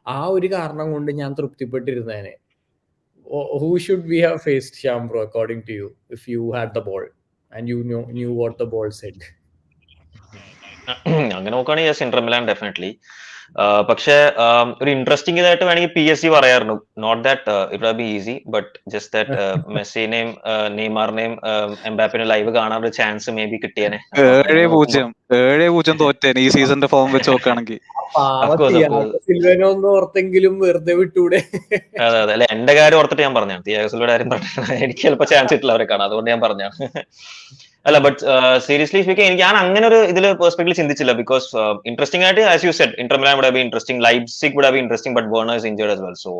ആ ഒരു കാരണം കൊണ്ട് ഞാൻ തൃപ്തിപ്പെട്ടിരുന്നേനെ. Who should we have faced, Shyam bro, according to you, if you had the ball and you knew what the ball said? അങ്ങനെ നോക്കുകയാണെങ്കിൽ യെസ്, ഇന്റർ മിലാൻ ഡെഫിനറ്റ്ലി. പക്ഷെ ഒരു ഇൻട്രസ്റ്റിംഗ് ഇതായിട്ട് വേണമെങ്കിൽ PSG പറയാറുണ്ട്. Not that it would be easy, but just that മെസ്സിനെയും നെയ്മറിനെയും എംബാപ്പിനെ ലൈവ് കാണാൻ ഒരു ചാൻസ് മേ ബി കിട്ടിയേനെ. 7-0 തോറ്റേനെ ഈ സീസണിന്റെ ഫോം വെച്ച് നോക്കുകയാണെങ്കിൽ. ഓർത്തെങ്കിലും വെറുതെ വിട്ടൂടെ? അതെ അതെ, അല്ലെ എന്റെ കാര്യം ഓർത്തിട്ട് ഞാൻ പറഞ്ഞാണ്. തിയാഗോ സിൽവയുടെ കാര്യം പറഞ്ഞത് എനിക്ക് ചിലപ്പോൾ ചാൻസ് കിട്ടില്ല അവരെ കാണാൻ, അതുകൊണ്ട് ഞാൻ പറഞ്ഞാണ്. അല്ല, ബട്ട് സീരിയസ്ലി സ്പീക്കിംഗ് ഞാൻ അങ്ങനെ ഒരു ഇതിൽ പെർസ്പെക്ടീവ് ചിന്തിച്ചില്ല. ബിക്കോസ് ഇൻട്രസ്റ്റിംഗ് ആയിട്ട്, as you said, Inter Milan would have been interesting, Leipzig would have been interesting, but Werner is injured as well. So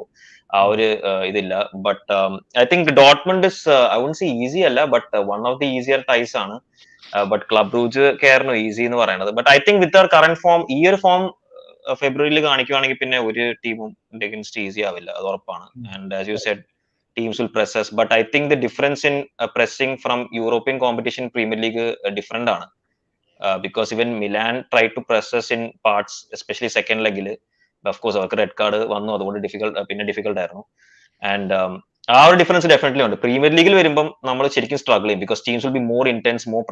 ആ ഒരു ഇതില്ല. But I think Dortmund is, I would say easy അല്ല, but one of the easier ties ആണ്. But club Brugge കെയർന്നു easy എന്ന് പറയുന്നത്. But I think with our current form, ഈ ഒരു ഫോം ഫെബ്രുവരിയിൽ കാണിക്കുവാണെങ്കിൽ പിന്നെ ഒരു ടീമും അഗൈൻസ്റ്റ് ഈസി ആവില്ല, അത് ഉറപ്പാണ്. And as you Z, teams will press us, but I think the difference in pressing from European competition, Premier League different ആണ്. Because even Milan tried to press us in parts, especially second leg-ൽ. Of course അവർക്ക് red card വന്നു, അതുകൊണ്ട് difficult ആയിരുന്നു. And ആ ഒരു difference definitely ഉണ്ട്. Premier ലീഗിൽ വരുമ്പോൾ നമ്മൾ ശരിക്കും സ്ട്രഗിൾ ചെയ്യും, because teams will be more intense, more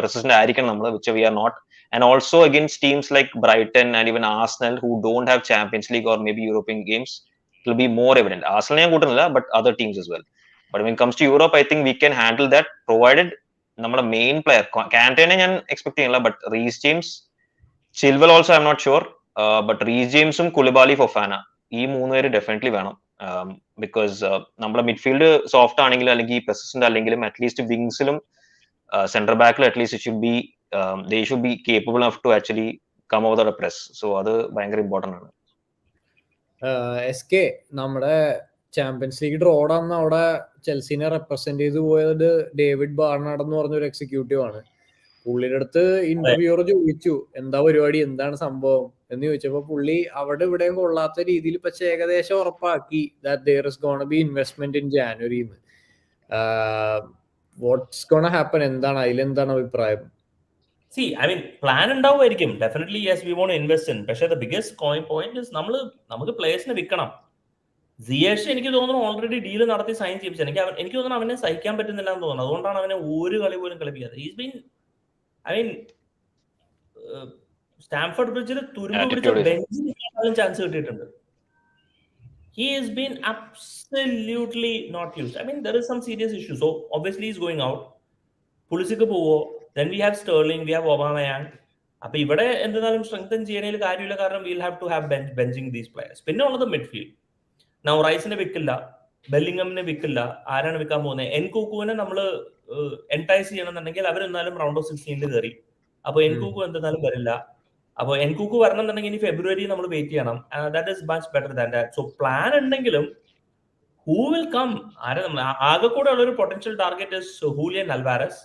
resistant ആയിരിക്കണം നമ്മൾ, which we are not. And also against teams like Brighton and even Arsenal, who don't have Champions League or maybe European games, it will be more evident. Arsenal ഞാൻ കൂട്ടുന്നില്ല, but other teams as well. But when it comes to Europe, I think we can handle that, provided നമ്മുടെ main player കാന്റേനെ ഞാൻ expect ചെയ്യുന്നില്ല, but Reece James, Chilwell also I'm not sure, but Reece ജെയിംസും Koulibaly, Fofana, ഈ 3 പേര് definitely വേണം. Because നമ്മുടെ midfield soft ആണെങ്കിലും അല്ലെങ്കിൽ പ്രസിസ്റ്റന്റ് അല്ലെങ്കിലും അറ്റ്ലീസ്റ്റ് വിങ്സിലും സെന്റർ ബാക്കിലും at least they should be capable enough to actually come over the press. So അത് ഭയങ്കര ഇമ്പോർട്ടന്റ് ആണ്. SK നമ്മുടെ ചാമ്പ്യൻസ് ലീഗ് ഡ്രോഡാന്ന് അവിടെ ചെൽസിനെ റെപ്രസെന്റ് ചെയ്ത് പോയത് ഡേവിഡ് ബാർണാഡ് എന്ന് പറഞ്ഞൊരു എക്സിക്യൂട്ടീവ് ആണ്. പുള്ളിയുടെ അടുത്ത് ഇന്റർവ്യൂർ ചോദിച്ചു എന്താ പരിപാടി, എന്താണ് സംഭവം എന്ന് ചോദിച്ചപ്പോ പുള്ളി അവിടെ ഇവിടെയും കൊള്ളാത്ത രീതിയിൽ പക്ഷെ ഏകദേശം ഉറപ്പാക്കി that there is gonna be investment in January. What's gonna happen? എന്താണ് അതിലെന്താണ് അഭിപ്രായം? See, I mean, plan ഉണ്ടാവുമായിരിക്കും. Definitely, yes, we want to invest in. പക്ഷേ the biggest point is നമുക്ക് പ്ലേയേഴ്സിനെ വിൽക്കണം. സിയേഷ് എനിക്ക് തോന്നുന്നു ഓൾറെഡി ഡീല് നടത്തി സൈൻ ചെയ്യിപ്പിച്ചു. എനിക്ക് തോന്നുന്നു അവനെ സഹിക്കാൻ പറ്റുന്നില്ല എന്ന് തോന്നുന്നു. അതുകൊണ്ടാണ് അവനെ ഒരു കളി പോലും കളിപ്പിക്കാതെ. He's been, I mean, Stamford ബ്രിഡ്ജിൽ തുരുമ്പ് പിടിച്ച ബെഞ്ചിന് ചാൻസ് കിട്ടിയിട്ടുണ്ട്. He has been absolutely not used. I mean, there is some serious issue. So obviously he's going out. പുളിസിക്ക് പോവോ? Then we have Sterling, we have Aubameyang. അപ്പൊ ഇവിടെ എന്തായാലും strengthen ചെയ്യാനതിൽ കാര്യമില്ല, കാരണം we'll have to have benching these players. പിന്നെ ഉള്ളത് midfield. Now റൈസിനെ വെക്കില്ല, ബെല്ലിംഗമിനെ വിൽക്കില്ല. ആരാണ് വിൽക്കാൻ പോകുന്നത്? എൻകൂക്കുവിനെ നമ്മൾ എൻടൈസ് ചെയ്യണമെന്നുണ്ടെങ്കിൽ അവരെന്നാലും റൗണ്ട് ഓഫ് 16 കയറി. അപ്പൊ എൻകൂക്കു എന്തെന്നാലും വരില്ല. അപ്പൊ എൻകൂക്കു വരണമെന്നുണ്ടെങ്കിൽ ഇനി ഫെബ്രുവരി നമ്മൾ വെയിറ്റ് ചെയ്യണം. That is much better than that. So plan ഉണ്ടെങ്കിലും ഹൂ വിൽ കം? ആകെ കൂടെ ഉള്ള ഒരു potential target is Julian Alvarez.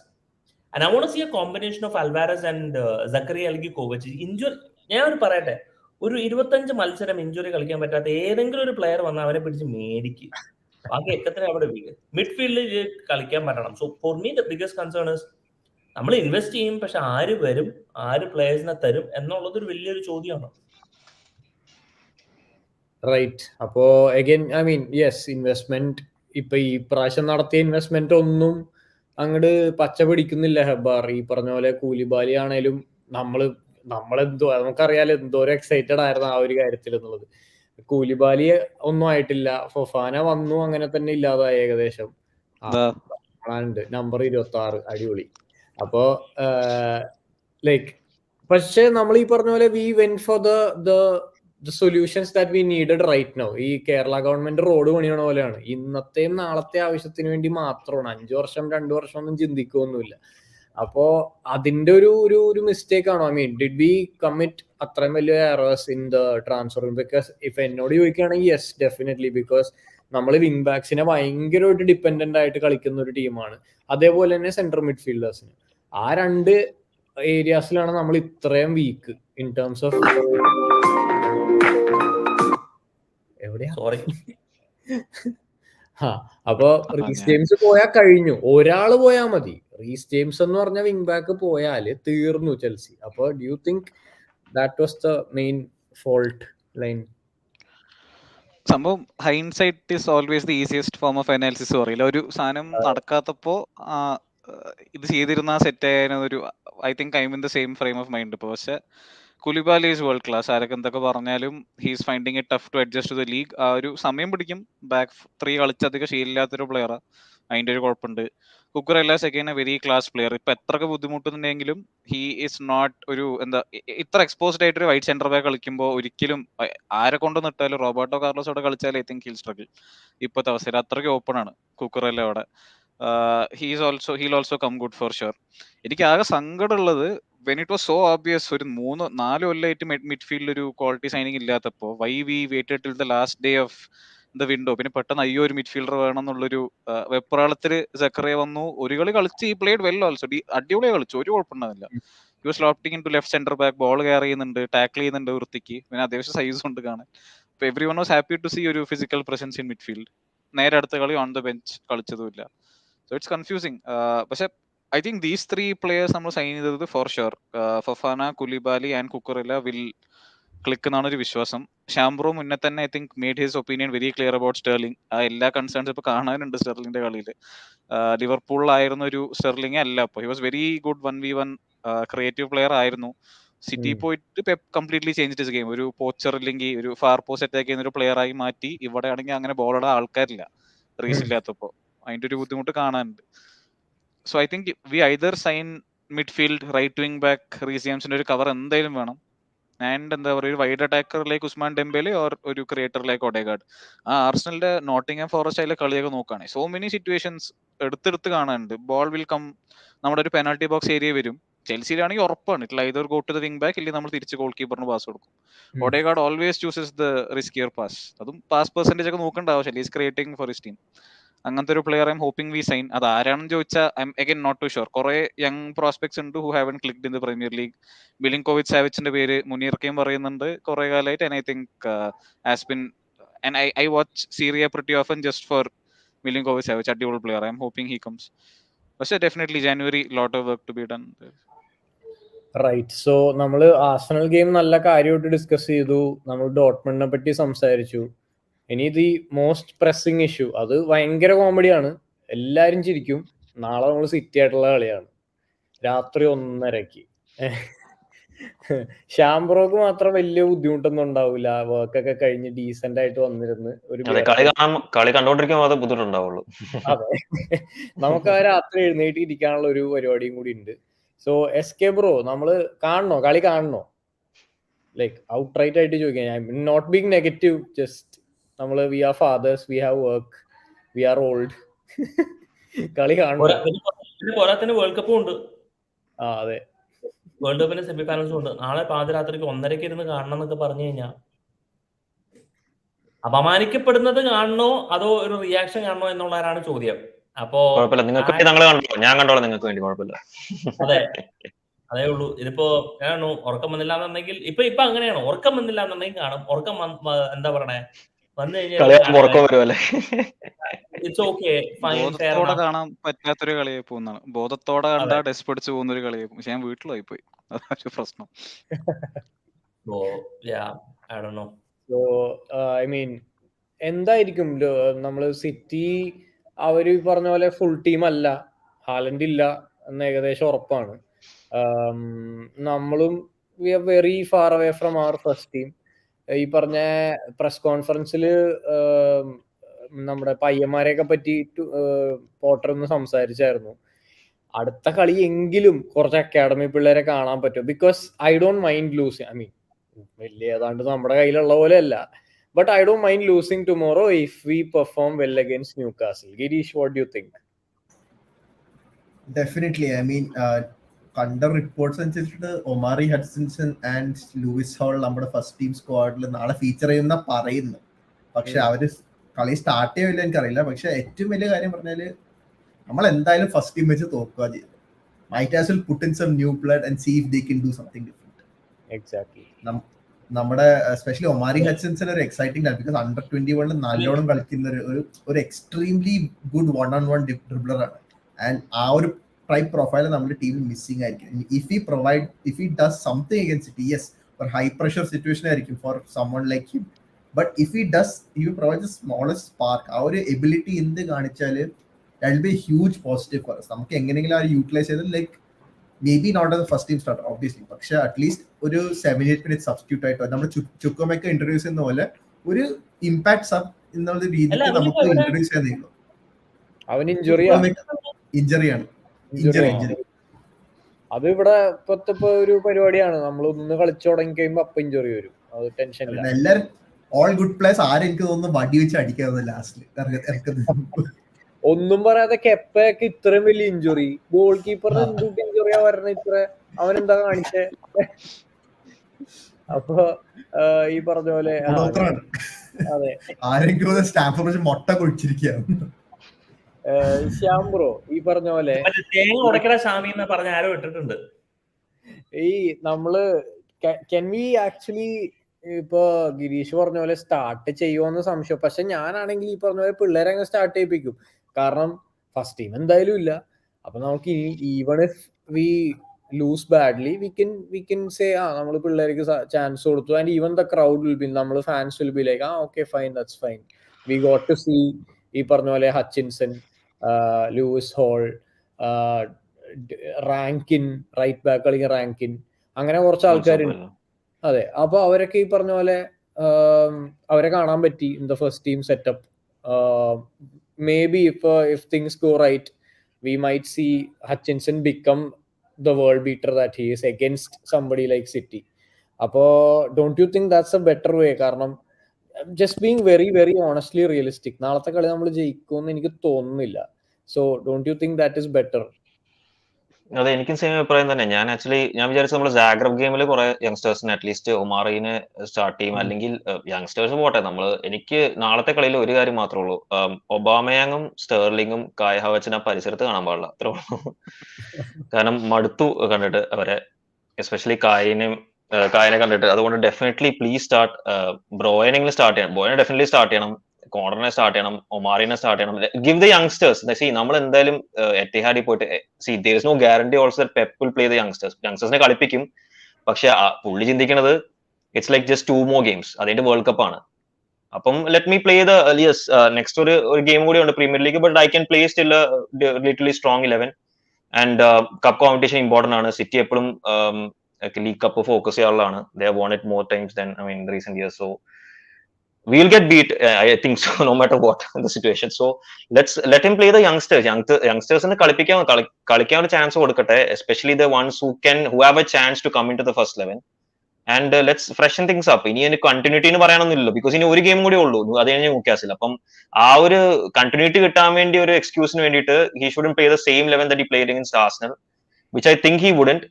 And I want to see a combination of Alvarez and Zachary Elgi-Kovac. Injury ഞാൻ പറയട്ടെ, ഒരു 25 മത്സരം ഇഞ്ചുറി കളിക്കാൻ പറ്റാത്ത ഏതെങ്കിലും ഒരു പ്ലെയർ വന്ന് അവനെ പിടിച്ച് മേടിക്കും. ബാക്കി എക്കത്തിന് അവിടെ മിഡ്ഫീൽഡിൽ കളിക്കാൻ പറ്റണം. So for me the biggest concern is നമ്മൾ ഇൻവെസ്റ്റ് ചെയ്യും, പക്ഷെ ആര് വരും, ആര് പ്ലേയേഴ്സിനെ തരും എന്നുള്ളത് ഒരു വലിയൊരു ചോദ്യമാണ്. റൈറ്റ്. അപ്പോ again I mean yes, investment ഇപ്പൊ ഈ പ്രാവശ്യം നടത്തിയ ഇൻവെസ്റ്റ്മെന്റ് ഒന്നും അങ്ങോട്ട് പച്ച പിടിക്കുന്നില്ല ഹെബാർ. ഈ പറഞ്ഞ പോലെ കൂലിബാലി ആണേലും നമ്മളെന്തോ നമുക്കറിയാലോ എന്തോരം എക്സൈറ്റഡ് ആയിരുന്നു ആ ഒരു കാര്യത്തിൽ എന്നുള്ളത്. കൂലിബാലി ഒന്നും ആയിട്ടില്ല. ഫൊഫാന വന്നു, അങ്ങനെ തന്നെ ഇല്ലാതായി ഏകദേശം. നമ്പർ 26 അടിപൊളി. അപ്പോ ലൈക്ക് പക്ഷെ നമ്മൾ ഈ പറഞ്ഞ പോലെ we went four the solutions that we needed right now. ഈ കേരള ഗവൺമെന്റ് റോഡ് പണിയണ പോലെയാണ്. ഇന്നത്തെയും നാളത്തെ ആവശ്യത്തിന് വേണ്ടി മാത്രമാണ്. 5 വർഷം 2 വർഷം ഒന്നും ചിന്തിക്കുകയൊന്നുമില്ല. അപ്പോ അതിന്റെ ഒരു മിസ്റ്റേക്ക് ആണോ? I mean did V commit അത്രയും വലിയ errors in the transfer? Because if എന്നോട് ചോദിക്കുകയാണെങ്കിൽ യെസ്, ഡെഫിനറ്റ്ലി. ബിക്കോസ് നമ്മൾ വിങ് ബാക്സിനെ ഭയങ്കരമായിട്ട് ഡിപ്പെൻഡന്റ് ആയിട്ട് കളിക്കുന്ന ഒരു ടീമാണ്. അതേപോലെ തന്നെ സെൻട്രൽ മിഡ്ഫീൽഡേഴ്സിന്. ആ 2 ഏരിയാസിലാണ് നമ്മൾ ഇത്രയും വീക്ക് ഇൻ ടേംസ് ഓഫ്. എവിടെയാ? സോറി. അപ്പൊ റീസ് ജെയിംസ് പോയാൽ കഴിഞ്ഞു. ഒരാള് പോയാൽ മതി. റീസ് ജെയിംസ് എന്ന് പറഞ്ഞ വിങ് ബാക്ക് പോയാല് തീർന്നു ചെൽസി. അപ്പൊ do you think that was the main fault line? സംഭവം hindsight is always the easiest form of analysis. പറയില്ല, ഒരു സാധനം നടക്കാത്തപ്പോ ഇത് ചെയ്തിരുന്ന സെറ്റ് ആയൊരു I think I in the same frame of mind ഇപ്പൊ. പക്ഷെ കുലിബാലി ഈസ് വേൾഡ് ക്ലാസ്. ആരൊക്കെ എന്തൊക്കെ പറഞ്ഞാലും he's finding it tough to adjust to the league. ആ ഒരു സമയം പിടിക്കും. ബാക്ക് 3 കളിച്ചധികം ശീലമില്ലാത്തൊരു പ്ലെയറാ, അതിന്റെ ഒരു കുഴപ്പമുണ്ട്. കുക്കുറെല്ല സെക്കൻഡ് വെരി ക്ലാസ് പ്ലെയർ. ഇപ്പൊ എത്രയൊക്കെ ബുദ്ധിമുട്ടുന്നുണ്ടെങ്കിലും ഹി ഈസ് നോട്ട് ഒരു ഇത്ര എക്സ്പോസ്ഡ് ആയിട്ട് ഒരു വൈറ്റ് സെന്റർ ബാക്ക് കളിക്കുമ്പോൾ ഒരിക്കലും ആരെ കൊണ്ട് നിട്ടാലും റോബർട്ടോ കാർലോസോടെ കളിച്ചാൽ ഐ തിങ്ക് ഹിൽ സ്ട്രഗിൾ. ഇപ്പോഴത്തെ അവസ്ഥയിൽ അത്രയ്ക്ക് ഓപ്പൺ ആണ് കുക്കുറെല്ല അവിടെ. He'll also come good for sure. എനിക്ക് ആകെ സങ്കടമുള്ളത് when it was so obvious ഒരു 3-4 കൊല്ലമായിട്ട് മിഡ്ഫീൽഡിൽ ഒരു ക്വാളിറ്റി സൈനിങ് ഇല്ലാത്തപ്പോ why we waited till the last day of the window. പിന്നെ പെട്ടെന്ന് അയ്യോ ഒരു മിഡ്ഫീൽഡർ വേണം എന്നുള്ളൊരു വെപ്രാളത്തില് സക്കറിയ വന്നു. ഒരു കളി കളിച്ച് ഈ പ്ലേഡ് വെൽ ഓൾസോ, അടിപൊളിയായി കളിച്ചു, ഒരു കുഴപ്പമുണ്ടാവില്ല. He was lofting into left centre back, ball care ചെയ്യുന്നുണ്ട്, ടാക്കിൾ ചെയ്യുന്നുണ്ട് വൃത്തിക്ക്, പിന്നെ അത്യാവശ്യം സൈസ് ഉണ്ട് കാണാൻ. അപ്പൊ everyone was happy to see ഒരു ഫിസിക്കൽ പ്രസൻസ് ഇൻ മിഡ്ഫീൽഡ്. നേരെ അടുത്ത കളി ഓൺ ദ ബെഞ്ച് കളിച്ചതുമില്ല. So it's confusing. പക്ഷെ I think these 3 players നമ്മൾ സൈൻ ചെയ്തത് for sure. Fofana, Koulibaly and Cucurella will click എന്നാണ് ഒരു വിശ്വാസം. ഷാംബ്രോ മുന്നേ തന്നെ I think made his opinion very clear about Sterling. ആ എല്ലാ കൺസേൺസ് ഇപ്പൊ കാണാനുണ്ട് സ്റ്റെർലിംഗിന്റെ കളിയിൽ. ലിവർപൂളിലായിരുന്ന ഒരു സ്റ്റെർലിംഗ് അല്ല ഇപ്പോൾ. He was very good 1v1 creative player ആയിരുന്നു. സിറ്റി പോയിട്ട് കംപ്ലീറ്റ്ലി ചേഞ്ച് ഹിസ് ഗെയിം. ഒരു പോച്ചർ ഇല്ലെങ്കിൽ ഒരു ഫാർ പോസ്റ്റ് അറ്റാക്ക് ചെയ്യുന്ന ഒരു പ്ലെയർ ആയി മാറ്റി. ഇവിടെ ആണെങ്കിൽ അങ്ങനെ ബോളിടാൻ ആൾക്കാരില്ല റീസ് ഇല്ലാത്തപ്പോ. അതിന്റെ ഒരു ബുദ്ധിമുട്ട് കാണാനുണ്ട്. So I think we either sign midfield, right wing back Reece ജെയിംസിന്റെ ഒരു കവർ എന്തായാലും വേണം. ആൻഡ് എന്താ പറയുക, ഒരു വൈഡ് അറ്റാക്കറിലേക്ക് ഉസ്മാൻ ഡെംബേലെ ഓർ ഒരു ക്രിയേറ്ററിലേക്ക് ഒഡേഗാർഡ്. ആ ആർസണലിന്റെ നോട്ടിംഗ്ഹാം ഫോറസ്റ്റ് അതിലെ കളിയൊക്കെ നോക്കുകയാണെങ്കിൽ സോ മെനി സിറ്റുവേഷൻസ് എടുത്തെടുത്ത് കാണാനുണ്ട്. ബോൾ വിൽ കം, നമ്മുടെ ഒരു പെനാൾട്ടി ബോക്സ് ഏരിയ വരും. ചെൽസിയിലാണെങ്കിൽ ഉറപ്പാണ് it either go to the wing back, ഇല്ലെങ്കിൽ നമ്മൾ തിരിച്ച് ഗോൾ കീപ്പറിന് പാസ് കൊടുക്കും. Odegaard always chooses the riskier pass. അതും പാസ് പെർസെന്റേജ് ഒക്കെ നോക്കേണ്ട ആവശ്യമില്ല. Is creating for his team. അങ്ങനത്തെ ഒരു player I'm hoping we sign. അത് ആരാണെന്ന് ചോദിച്ചാൽ I'm again not too sure. കുറെ യങ് പ്രോസ്പെക്ട്സ് ഉണ്ട് who haven't clicked in the Premier League. Milinkovic സാവിച്ചിന്റെ പേര് മുനീർക്കയും പറയുന്നുണ്ട് കുറെ കാലമായിട്ട്. And I think has been and I watch Serie A pretty often just for Milinkovic Savic. അടിപൊളി player. I'm hoping he comes. പക്ഷേ definitely January lot of work to be done. Right. So നമ്മൾ Arsenal game നല്ല കാര്യമായിട്ട് discuss ചെയ്തു. നമ്മൾ ഡോട്ട്മണ്ടിനെ പറ്റി സംസാരിച്ചു. ഇനി ദി മോസ്റ്റ് പ്രസ്സിംഗ് ഇഷ്യൂ, അത് ഭയങ്കര കോമഡിയാണ്, എല്ലാരും ചിരിക്കും. നാളെ നമ്മൾ സിറ്റി ആയിട്ടുള്ള കളിയാണ് രാത്രി 1:30. ഷാംബ്രോക്ക് മാത്രം വലിയ ബുദ്ധിമുട്ടൊന്നും ഉണ്ടാവില്ല. വർക്കൊക്കെ കഴിഞ്ഞ് ഡീസെന്റ് ആയിട്ട് വന്നിരുന്ന് ഒരു കളി കണ്ടോണ്ടിരിക്കുമ്പോൾ അത് ബുദ്ധിമുട്ടുണ്ടാവുള്ളൂ. അതെ, നമുക്ക് ആ രാത്രി എഴുന്നേറ്റ് ഇരിക്കാനുള്ള ഒരു പരിപാടിയും കൂടി ഉണ്ട്. സോ SK ബ്രോ, നമ്മള് കാണണോ, കളി കാണണോ? ലൈക്ക് ഔട്ട്റൈറ്റ് ആയിട്ട് ചോദിക്കാം. I not being negative, just നമ്മള് we are fathers, we have work. We are old. കളി കാണണം. പോരാത്തിന് വേൾഡ് കപ്പും ഉണ്ട്. അതെ, വേൾഡ് കപ്പിന്റെ സെമി ഫൈനൽസും ഉണ്ട്. നാളെ പാതിരാത്രിക്ക് 1:30 ഇരുന്ന് കാണണം എന്നൊക്കെ പറഞ്ഞു കഴിഞ്ഞാൽ അപമാനിക്കപ്പെടുന്നത് കാണണോ അതോ ഒരു റിയാക്ഷൻ കാണണോ എന്നുള്ളതാണ് ചോദ്യം. അപ്പോ കുഴപ്പമില്ല, നിങ്ങൾക്ക് വേണ്ടി ഞങ്ങൾ കണ്ടോ, ഞാൻ കണ്ടോളാം നിങ്ങൾക്ക് വേണ്ടി, കുഴപ്പമില്ല. അതെ, അതേ ഉള്ളൂ. ഇതിപ്പോ ഞാൻ ഉറക്കം വന്നില്ല എന്നുണ്ടെങ്കിൽ ഇപ്പൊ അങ്ങനെയാണ്, ഉറക്കം വന്നില്ല എന്നുണ്ടെങ്കിൽ കാണും. ഉറക്കം എന്താ പറയണേ, വന്നു കഴിഞ്ഞാൽ ഇറ്റ്സ് ഓക്കെ, ബോധത്തോടെ കാണാൻ പറ്റാത്തൊരു കളിയായി പോകുന്നതാണ്. ബോധത്തോടെ കണ്ടാ ഡെസ്പെടിച്ച് പോകുന്ന ഒരു കളിയായി പോകും. പക്ഷെ ഞാൻ വീട്ടിലായി പോയി, അതൊരു പ്രശ്നം. സോ ഐ മീൻ എന്തായിരിക്കും നമ്മള് സിറ്റി അവര് പറഞ്ഞ പോലെ ഫുൾ ടീം അല്ല, ഹാലൻഡ് ഇല്ല എന്ന് ഏകദേശം ഉറപ്പാണ്. നമ്മളും we are very far away from our first team. ഈ പറഞ്ഞ പ്രസ് കോൺഫറൻസിൽ നമ്മുടെ പയ്യന്മാരെയൊക്കെ പറ്റി പോട്ടർ ഒന്ന് സംസാരിച്ചായിരുന്നു. അടുത്ത കളി എങ്കിലും കുറച്ച് അക്കാഡമി പിള്ളേരെ കാണാൻ പറ്റും. Because I don't mind losing. I mean വലിയ ഏതാണ്ട് നമ്മുടെ കയ്യിലുള്ള പോലെ അല്ല, but I don't mind losing tomorrow if we perform well against Newcastle. Girish, what do you think? Definitely. I mean കണ്ട റിപ്പോർട്ട്സ് അനുസരിച്ചിട്ട് ഒമാറി ഹഡ്സൺസൺ ആൻഡ് ലൂയിസ് ഹോൾ നമ്മുടെ ഫസ്റ്റ് ടീം സ്ക്വാഡിൽ നാളെ ഫീച്ചർ ചെയ്യുന്ന പറയുന്നു. പക്ഷെ അവര് കളി സ്റ്റാർട്ട് ചെയ്യില്ല എനിക്കറിയില്ല. പക്ഷെ ഏറ്റവും വലിയ കാര്യം പറഞ്ഞാല് നമ്മൾ എന്തായാലും ഫസ്റ്റ് ടീം വെച്ച് തോക്കുക ചെയ്തു. Might as well put in some new blood and see if they can do something different. Exactly. നമ്മുടെ എസ്പെഷ്യലി ഒമാരി ഹഡ്സൺസൺ ഒരു എക്സൈറ്റിംഗ് ആണ്. ബിക്കോസ് അണ്ടർ 21 നല്ലോണം കളിക്കുന്ന ഒരു എക്സ്ട്രീംലി ഗുഡ് 1-on-1 ഡ്രിബ്ലർ ആണ്. ആൻഡ് ആ ഒരു ടൈപ്പ് പ്രൊഫൈൽ നമ്മുടെ ടീമിൽ മിസ്സിംഗ് ആയിരിക്കും. If he does something against City, yes, ഒരു ഹൈ പ്രഷർ സിറ്റുവേഷൻ ആയിരിക്കും for someone like him. But if he does, he will provide the smallest spark. ആ ഒരു എബിലിറ്റി എന്ത് കാണിച്ചാല് that will be a huge positive for us. നമുക്ക് എങ്ങനെയെങ്കിലും ആ utilise ചെയ്ത് like maybe not as a first team starter obviously, പക്ഷെ at least ഒരു 7-8 minutes substitute ആയിട്ടോ നമ്മൾ ചുക്കോമൊക്കെ ഇൻട്രൊഡ്യൂസ് ചെയ്യുന്ന പോലെ ഒരു ഇമ്പാക്ട് സബ് എന്നുള്ള രീതിക്ക് നമുക്ക് ഇൻട്രൊഡ്യൂസ് ചെയ്യാൻ. അവൻ ഇഞ്ചുറിയാണ്. അത് ഇവിടെ ഇപ്പൊ ഒരു പരിപാടിയാണ്. നമ്മൾ ഒന്ന് കളിച്ചു തുടങ്ങി കഴിയുമ്പോ അപ്പൊ ഇഞ്ചുറി വരും. അത് ടെൻഷൻ ഇല്ല. എല്ലാരും ഓൾ ഗുഡ് പ്ലേയേഴ്സ് ആരും എനിക്ക് തോന്നുന്നു വടി വെച്ച് അടിക്കാതെ ലാസ്റ്റിൽ ഒന്നും പറയാതെ കെപ്പയൊക്കെ ഇത്രയും വലിയ ഇഞ്ചുറി, ഗോൾ കീപ്പറിന് എന്തുകൊണ്ട് ഇഞ്ചുറിയാ വരണ ഇത്ര, അവനെന്താ കാണിച്ചേ? അപ്പൊ ഈ പറഞ്ഞ പോലെ അതെ, ആരെങ്കിലും സ്റ്റാഫ് മൊട്ട കുഴിച്ചിരിക്കുകയാണ്. ശ്യാം ബ്രോ ഈ പറഞ്ഞ പോലെ ഈ നമ്മള് കെൻ വി ആക്ച്വലി ഇപ്പൊ ഗിരീഷ് പറഞ്ഞ പോലെ സ്റ്റാർട്ട് ചെയ്യുമോന്ന് സംശയം. പക്ഷെ ഞാനാണെങ്കിൽ ഈ പറഞ്ഞ പോലെ പിള്ളേരെ അങ്ങ് സ്റ്റാർട്ട് ചെയ്യിപ്പിക്കും. കാരണം ഫസ്റ്റ് ടീം എന്തായാലും ഇല്ല. അപ്പൊ നമുക്ക് even if we lose badly we can say നമ്മൾ പിള്ളേർക്ക് ചാൻസ് കൊടുത്തു. And even the crowd will be, നമ്മൾ fans will be like okay fine, that's fine, we got to see ഈ പറഞ്ഞ പോലെ Hutchinson, Lewis Hall, Rankin, right back കളിക്കുന്ന Rankin, അങ്ങനെ കുറച്ച് ആൾക്കാരുണ്ട്. അതെ, അപ്പൊ അവരൊക്കെ ഈ പറഞ്ഞ പോലെ അവരെ കാണാൻ പറ്റി in the first team setup. May be if things go right, we might see Hutchinson become the world beater that he is against somebody like City. അപ്പോ don't you think that's a better way? കാരണം just being very very honestly realistic, നാളത്തെ കളി നമ്മൾ ജയിക്കുമെന്ന് എനിക്ക് തോന്നുന്നില്ല. So don't you think that is better? അതെ, എനിക്കും സെയിം അഭിപ്രായം തന്നെ. ഞാൻ വിചാരിച്ചു നമ്മൾ സാഗ്രബ് ഗെയിമിൽ കുറെ യങ്സ്റ്റേഴ്സിന് അറ്റ്ലീസ്റ്റ് ഒമാറിനെ സ്റ്റാർട്ട് ചെയ്യും, അല്ലെങ്കിൽ യങ്സ്റ്റേഴ്സ് പോട്ടെ. എനിക്ക് നാളത്തെ കളിയിൽ ഒരു കാര്യം മാത്രമേ ഉള്ളൂ, ഒബാമയാങ്ങും സ്റ്റേർലിങ്ങും കായ് ഹവർട്ട്സിനെ ആ പരിസരത്ത് കാണാൻ പാടില്ല, അത്രേ ഉള്ളൂ. കാരണം മടുത്തു കണ്ടിട്ട് അവരെ, എസ്പെഷ്യലി കായിനെ കണ്ടിട്ട്. അതുകൊണ്ട് ഡെഫിനറ്റ്ലി പ്ലീസ് സ്റ്റാർട്ട് ബ്രോയനെങ്കിലും സ്റ്റാർട്ട് ചെയ്യണം. ബ്രോയനെ ഡെഫിനറ്റ്ലി സ്റ്റാർട്ട് ചെയ്യണം, കോർണറിനെ സ്റ്റാർട്ട് ചെയ്യണം, ഒമാറിനെ സ്റ്റാർട്ട് ചെയ്യണം. Give the youngsters. നമ്മൾ എന്തായാലും എത്തിഹാഡിൽ പോയിട്ട് there is no guarantee also that Pep will play the യങ്സ്റ്റേഴ്സിനെ കളിപ്പിക്കും. പക്ഷെ പുള്ളി ചിന്തിക്കണത് it's like just 2 more games, അതിന്റെ വേൾഡ് കപ്പ് ആണ്. അപ്പം let me play the next ഒരു ഗെയിം കൂടി ഉണ്ട് Premier League, but I can play still literally strong 11. And cup competition important ആണ്. സിറ്റി എപ്പോഴും ലീഗ് കപ്പ് ഫോക്കസ് ചെയ്യാനുള്ളതാണ്. They have won it more times than recent years, so we will get beat, I think so, no matter what the situation. So let him play the youngsters ne കളിക്കാൻ ഒരു chance കൊടുക്കട്ടെ, especially the ones who have a chance to come into the first 11. And let's freshen things up. ഇനി എനിക്ക് continuity എന്ന് പറയാനൊന്നുമില്ലല്ലോ, because ഇനി ഒരു game കൂടി ഉള്ളൂ, അത് കഴിഞ്ഞ് ന്യൂക്കാസിൽ. അപ്പം ആ ഒരു കണ്ടിന്യൂറ്റി കിട്ടാൻ വേണ്ടി ഒരു എക്സ്ക്യൂസിന് വേണ്ടിയിട്ട് he shouldn't play the same eleven that he played against Arsenal, which I think he wouldn't.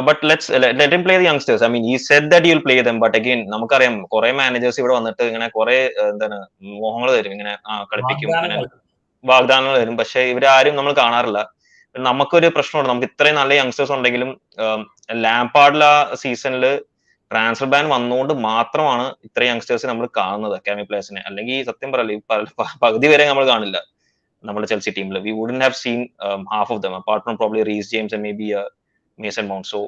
But let him play the youngsters. I mean, he said that he'll play them, but again, നമുക്കറിയാം കുറെ managers ഇവിടെ വന്നിട്ട് ഇങ്ങനെ കുറെ എന്താണ് മോഹങ്ങൾ തരും, ഇങ്ങനെ കളിപ്പിക്കും, അങ്ങനെ വാഗ്ദാനങ്ങൾ തരും. പക്ഷെ ഇവരാരും നമ്മൾ കാണാറില്ല. നമുക്കൊരു പ്രശ്നമുണ്ട്, നമുക്ക് ഇത്രയും നല്ല യങ്സ്റ്റേഴ്സ് ഉണ്ടെങ്കിലും ലാംപാർഡിൽ ആ സീസണിൽ ട്രാൻസ്ഫർ ബാൻ വന്നുകൊണ്ട് മാത്രമാണ് ഇത്രയും യങ്സ്റ്റേഴ്സ് നമ്മൾ കാണുന്നത്, അക്കാഡമി പ്ലേയേഴ്സിനെ. അല്ലെങ്കിൽ സത്യം പറയല്ലേ, പകുതി വരെ നമ്മൾ കാണില്ല നമ്മുടെ ചെൽസി ടീമിൽ. We wouldn't have seen half of them, apart from probably Reece James and may be Mason Mount. So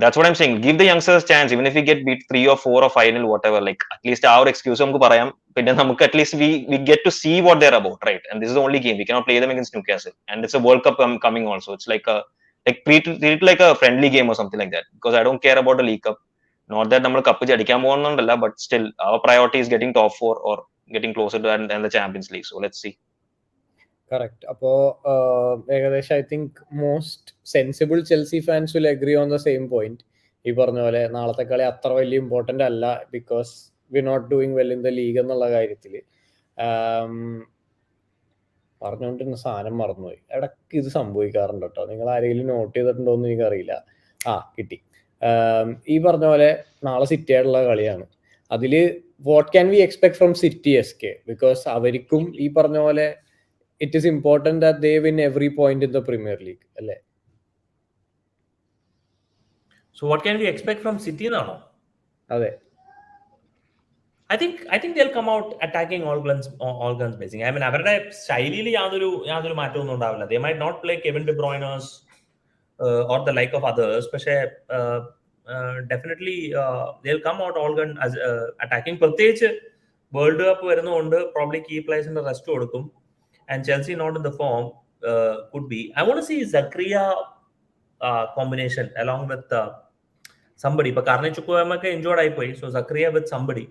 that's what I'm saying. Give the youngsters chance, even if we get beat 3 or 4 or 5-0, whatever. Like at least our excuse നമുക്ക് പറയാം. പിന്നെ നമുക്ക് at least we get to see what they're about, right? And this is the only game we cannot play them against Newcastle, and it's a World Cup coming also. It's like treat it like a friendly game or something like that, because I don't care about the League Cup. Not that നമ്മൾ cup അടിക്കാൻ പോകുന്നുണ്ടല്ല, but still our priority is getting top 4 or getting closer to and the Champions League. So let's see. Correct. അപ്പോൾ ഏകദേശം I think most sensible Chelsea fans will agree on the same point. ഈ പറഞ്ഞ പോലെ നാളത്തെ കളി അത്ര വലിയ important അല്ല, because we not doing well in the league എന്നുള്ള കാര്യത്തിൽ. പറഞ്ഞുകൊണ്ടിരുന്ന സാധനം മറന്നുപോയി. ഇടയ്ക്ക് ഇത് സംഭവിക്കാറുണ്ട് കേട്ടോ. നിങ്ങൾ ആരെങ്കിലും നോട്ട് ചെയ്തിട്ടുണ്ടോ എന്ന് എനിക്കറിയില്ല. കിട്ടി. ഈ പറഞ്ഞ പോലെ നാളെ സിറ്റി ആയിട്ടുള്ള കളിയാണ്. അതിൽ what can we expect from city SK? Because അവർക്കും ഈ പറഞ്ഞ പോലെ it is important that they win every point in the Premier League, alle? So what can we expect from City now? Ade, I think they'll come out attacking all guns blazing. I mean, അവരുടെ ശൈലിയിൽ യാതൊരു മാറ്റമൊന്നും ഉണ്ടാവില്ല. They might not play Kevin De Bruyne or the like of others, പക്ഷേ definitely they'll come out all gun as attacking. പ്രത്യേകിച്ച് world cup വരുന്നതുകൊണ്ട് probably key പ്ലേയേഴ്സിന്റെ rest കൊടുക്കും. And Chelsea not in the form could be. I want to see Zakaria combination along with somebody. But Karne Chukwuemeka injured ആയിപ്പോയി. So Zakaria with somebody.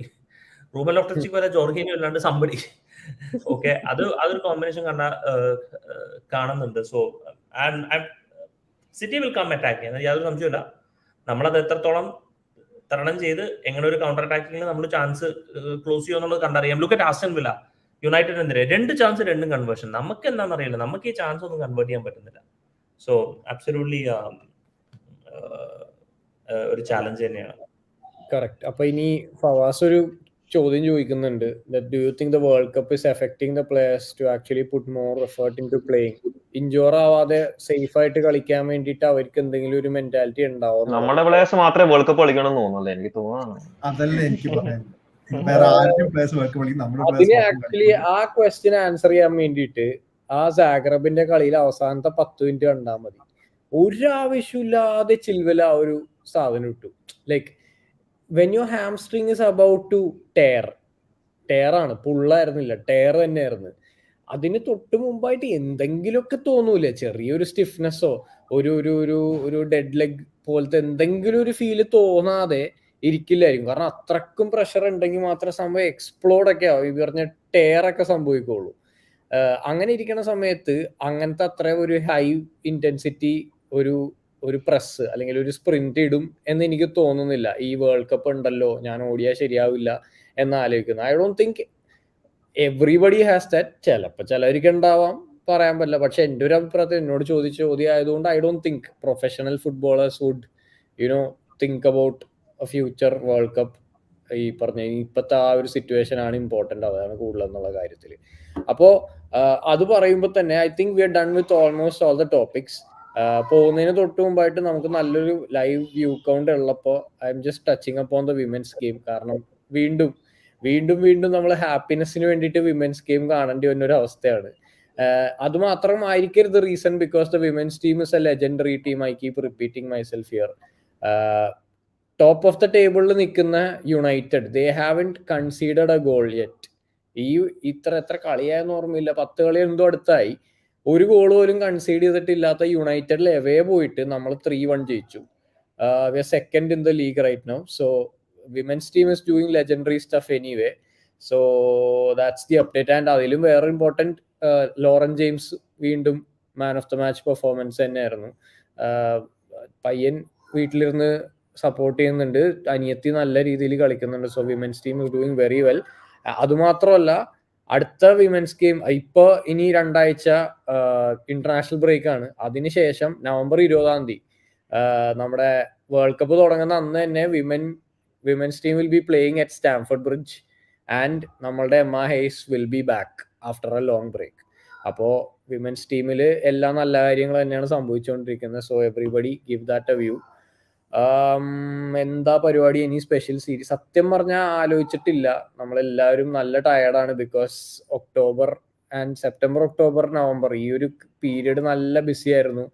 Ruben Loftus-Cheek വരെ Jorginho അല്ലാണ്ട് somebody. Okay, അതൊരു combination കാണുന്നുണ്ട്. So and City will come attack. യാതൊരു സംശയമില്ല. നമ്മളത് എത്രത്തോളം തരണം ചെയ്ത് എങ്ങനെ ഒരു കൗണ്ടർ അറ്റാക്കിങ്ങിൽ നമ്മൾ ചാൻസ് ക്ലോസ് ചെയ്യുമെന്നുള്ളത് കണ്ടറിയാം. ലുക്ക് അറ്റ് ആസ്റ്റൺ വില്ല, യുണൈറ്റഡിനെതിരെ 2 ചാൻസ് 2 കൺവേർഷൻ. നമുക്ക് എന്താണെന്ന് അറിയില്ല, നമുക്ക് ഈ ചാൻസ് ഒന്നും കൺവേർട്ട് ചെയ്യാൻ പറ്റുന്നില്ല. സോ അബ്സല്യൂട്ട്ലി ഒരു ചാലഞ്ച് തന്നെയാണ്. കറക്റ്റ്. അപ്പൊ ഇനി ഫവാസ് ഒരു ചോദ്യം ചോദിക്കുന്നുണ്ട്, do you think the world cup is affecting the players to actually put more effort in to playing? Injure ആവാതെ സേഫ് ആയിട്ട് കളിക്കാൻ വേണ്ടിയിട്ട് അവർക്ക് എന്തെങ്കിലും ഒരു മെന്റാലിറ്റി ഉണ്ടാവും? നമ്മുടെ പ്ലേയേഴ്സ് മാത്രമേ വേൾഡ് കപ്പ് കളിക്കണം എന്ന് തോന്നുന്നല്ലേ എനിക്ക് തോന്നുന്നു. അതല്ലേ എനിക്ക് പറയാൻ. അതിന് ആക്ച്വലി ആ ക്വസ്റ്റ്യൻ ആൻസർ ചെയ്യാൻ വേണ്ടിയിട്ട് ആ സാഗ്രബിന്റെ കളിയിൽ അവസാനത്തെ 10 മിനിറ്റ് കണ്ടാൽ മതി. ഒരാവശ്യമില്ലാതെ ചിൽവല ആ ഒരു സാധനം ഇട്ടു. Like when your hamstring is about to ടയറാണ്, പുള്ളായിരുന്നില്ല, ടയർ തന്നെയായിരുന്നു. അതിന് തൊട്ട് മുമ്പായിട്ട് എന്തെങ്കിലുമൊക്കെ തോന്നൂലേ, ചെറിയൊരു സ്റ്റിഫ്നെസ്സോ ഒരു ഒരു ഒരു ഒരു ഡെഡ് ലെഗ് പോലത്തെ എന്തെങ്കിലും ഒരു ഫീല് തോന്നാതെ ഇരിക്കില്ലായിരിക്കും. കാരണം അത്രക്കും പ്രഷർ ഉണ്ടെങ്കിൽ മാത്രം സംഭവം എക്സ്പ്ലോഡ് ഒക്കെ ആവും, ഈ പറഞ്ഞ ടയറൊക്കെ സംഭവിക്കുള്ളൂ. അങ്ങനെ ഇരിക്കുന്ന സമയത്ത് അങ്ങനത്തെ അത്ര ഒരു ഹൈ ഇന്റൻസിറ്റി ഒരു പ്രസ് അല്ലെങ്കിൽ ഒരു സ്പ്രിന്റ് ഇടും എന്ന് എനിക്ക് തോന്നുന്നില്ല. ഈ വേൾഡ് കപ്പ് ഉണ്ടല്ലോ, ഞാൻ ഓടിയാൽ ശരിയാവില്ല എന്ന് ആലോചിക്കുന്നു. I don't think everybody has that. ചിലപ്പോൾ ചിലർക്ക് ഉണ്ടാവാം, പറയാൻ പറ്റില്ല. പക്ഷെ എൻ്റെ ഒരു അഭിപ്രായത്തിൽ എന്നോട് ചോദിച്ച ചോദ്യം ആയതുകൊണ്ട് I don't think professional footballers would think about future world cup. ഈ പറഞ്ഞ ഇപ്പോഴത്തെ ആ ഒരു സിറ്റുവേഷൻ ആണ് ഇമ്പോർട്ടൻ്റ്, അതാണ് കൂടുതൽ എന്നുള്ള കാര്യത്തിൽ. അപ്പോൾ അത് പറയുമ്പോൾ തന്നെ I think we are done with almost all the topics. പോകുന്നതിന് തൊട്ട് മുമ്പായിട്ട് നമുക്ക് നല്ലൊരു ലൈവ് വ്യൂ കൗണ്ട് ഉള്ളപ്പോൾ I am just touching upon the women's game. കാരണം വീണ്ടും വീണ്ടും വീണ്ടും നമ്മൾ ഹാപ്പിനെസ്സിന് വേണ്ടിയിട്ട് വിമൻസ് ഗെയിം കാണേണ്ടി വന്ന ഒരു അവസ്ഥയാണ്. അത് മാത്രമായിരിക്കരുത് reason, because the women's team is a legendary team. I keep repeating myself here. Top of the ടേബിളിൽ നിൽക്കുന്ന United, they haven't conceded a goal yet. ഈ എത്ര കളിയായെന്ന് ഓർമ്മയില്ല, 10 കളി എന്തോ അടുത്തായി, ഒരു ഗോൾ പോലും കൺസീഡ് ചെയ്തിട്ടില്ലാത്ത യുണൈറ്റഡിൽ എവേ പോയിട്ട് നമ്മൾ 3-1 ജയിച്ചു. We are second in the league right now. So women's team is doing legendary stuff anyway. So that's the update. And അതിലും വേറെ ഇമ്പോർട്ടൻറ്റ്, ലോറൻ ജെയിംസ് വീണ്ടും man of the match performance തന്നെയായിരുന്നു. പയ്യൻ വീട്ടിലിരുന്ന് സപ്പോർട്ട് ചെയ്യുന്നുണ്ട്. അനിയത്തി നല്ല രീതിയിൽ കളിക്കുന്നുണ്ട്. So women's team is doing very well. അതുമാത്രമല്ല അടുത്ത വിമൻസ് ഗെയിം ഇപ്പൊ ഇനി 2 ആഴ്ച ഇന്റർനാഷണൽ ബ്രേക്ക് ആണ്. അതിനുശേഷം നവംബർ 20 നമ്മുടെ വേൾഡ് കപ്പ് തുടങ്ങുന്ന അന്ന് തന്നെ women's team will be playing at Stamford Bridge and നമ്മളുടെ Emma Hayes will be back after a long break. അപ്പോൾ വിമൻസ് ടീമിൽ എല്ലാ നല്ല കാര്യങ്ങൾ തന്നെയാണ് സംഭവിച്ചുകൊണ്ടിരിക്കുന്നത്. So everybody give that a view. എന്താ പരിപാടി ഇനി സ്പെഷ്യൽ സീരീസ്? സത്യം പറഞ്ഞാൽ ആലോചിച്ചിട്ടില്ല. നമ്മളെല്ലാവരും നല്ല ടയർഡാണ്. Because October and September, October, November ഈ ഒരു പീരീഡ് നല്ല ബിസി ആയിരുന്നു.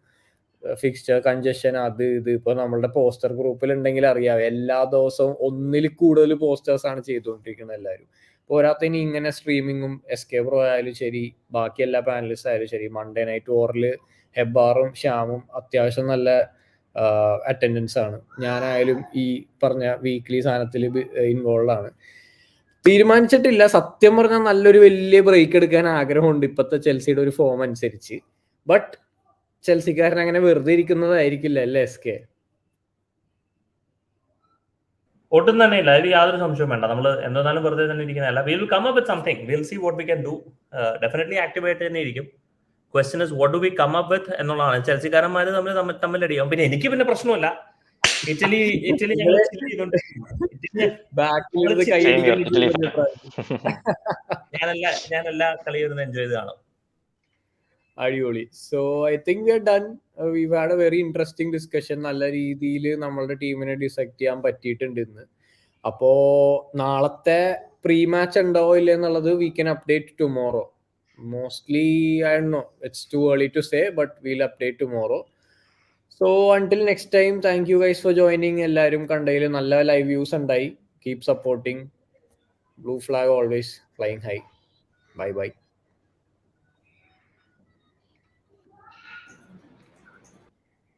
ഫിക്സ്ചർ കൺജഷൻ അത് ഇത്. ഇപ്പൊ നമ്മളുടെ പോസ്റ്റർ ഗ്രൂപ്പിൽ ഉണ്ടെങ്കിൽ അറിയാം, എല്ലാ ദിവസവും 1-ൽ കൂടുതൽ പോസ്റ്റേഴ്സ് ആണ് ചെയ്തുകൊണ്ടിരിക്കുന്നത് എല്ലാവരും. പോരാത്തതിന് ഇങ്ങനെ സ്ട്രീമിങ്ങും എസ്കെ ബ്രോ ആയാലും ശരി, ബാക്കി എല്ലാ പാനലിസ്റ്റ് ആയാലും ശരി, മൺഡേ നൈറ്റ് ഓറിൽ ഹെബ്ബാറും ശ്യാമും അത്യാവശ്യം നല്ല അറ്റൻഡൻസ് ആണ്. ഞാനായാലും ഈ പറഞ്ഞ വീക്ക്ലി സാധനത്തിൽ ഇൻവോൾവ് ആണ്. തീരുമാനിച്ചിട്ടില്ല സത്യം പറഞ്ഞാൽ. നല്ലൊരു വലിയ ബ്രേക്ക് എടുക്കാൻ ആഗ്രഹമുണ്ട് ഇപ്പോഴത്തെ ചെൽസിയുടെ ഒരു ഫോം അനുസരിച്ച്. ബട്ട് ചെൽസിക്കാരൻ അങ്ങനെ വെറുതെ ഇരിക്കുന്നതായിരിക്കില്ല അല്ലേ എസ്കെ? ഒട്ടും തന്നെ ഇല്ല, അതിൽ യാതൊരു സംശയവും വേണ്ട. നമ്മൾ എന്തായാലും വെറുതെ തന്നെ ഇരിക്കുന്നതല്ല. We will come up with something. Will see what we can do. Definitely activate തന്നെ ഇരിക്കും. Question is what do we come up with എന്നുള്ളതാണ്. ചെൽസിക്കാരന്മാർ തമ്മിലടിയാവും. പിന്നെ എനിക്ക് പിന്നെ പ്രശ്നമല്ല. ഇറ്റലി ഞങ്ങൾ ഞാൻ എല്ലാ കളിയും എൻജോയ് ചെയ്ത് കാണും. അടിപൊളി. So I think we are done. We had A very interesting discussion. നല്ല രീതിയിൽ നമ്മളുടെ ടീമിനെ ഡിസൈഡ് ചെയ്യാൻ പറ്റിയിട്ടുണ്ട് ഇന്ന്. അപ്പോ നാളത്തെ പ്രീ മാച്ച് ഉണ്ടോ ഇല്ല എന്നുള്ളത് we can update tomorrow. Mostly I don't know, it's too early to say, but will update tomorrow. So until next time, thank you guys for joining. എല്ലാവരും കണ്ടതിൽ നല്ല ലൈവ് വ്യൂസ് ഉണ്ടായി. Keep supporting. Blue flag always flying high. Bye by.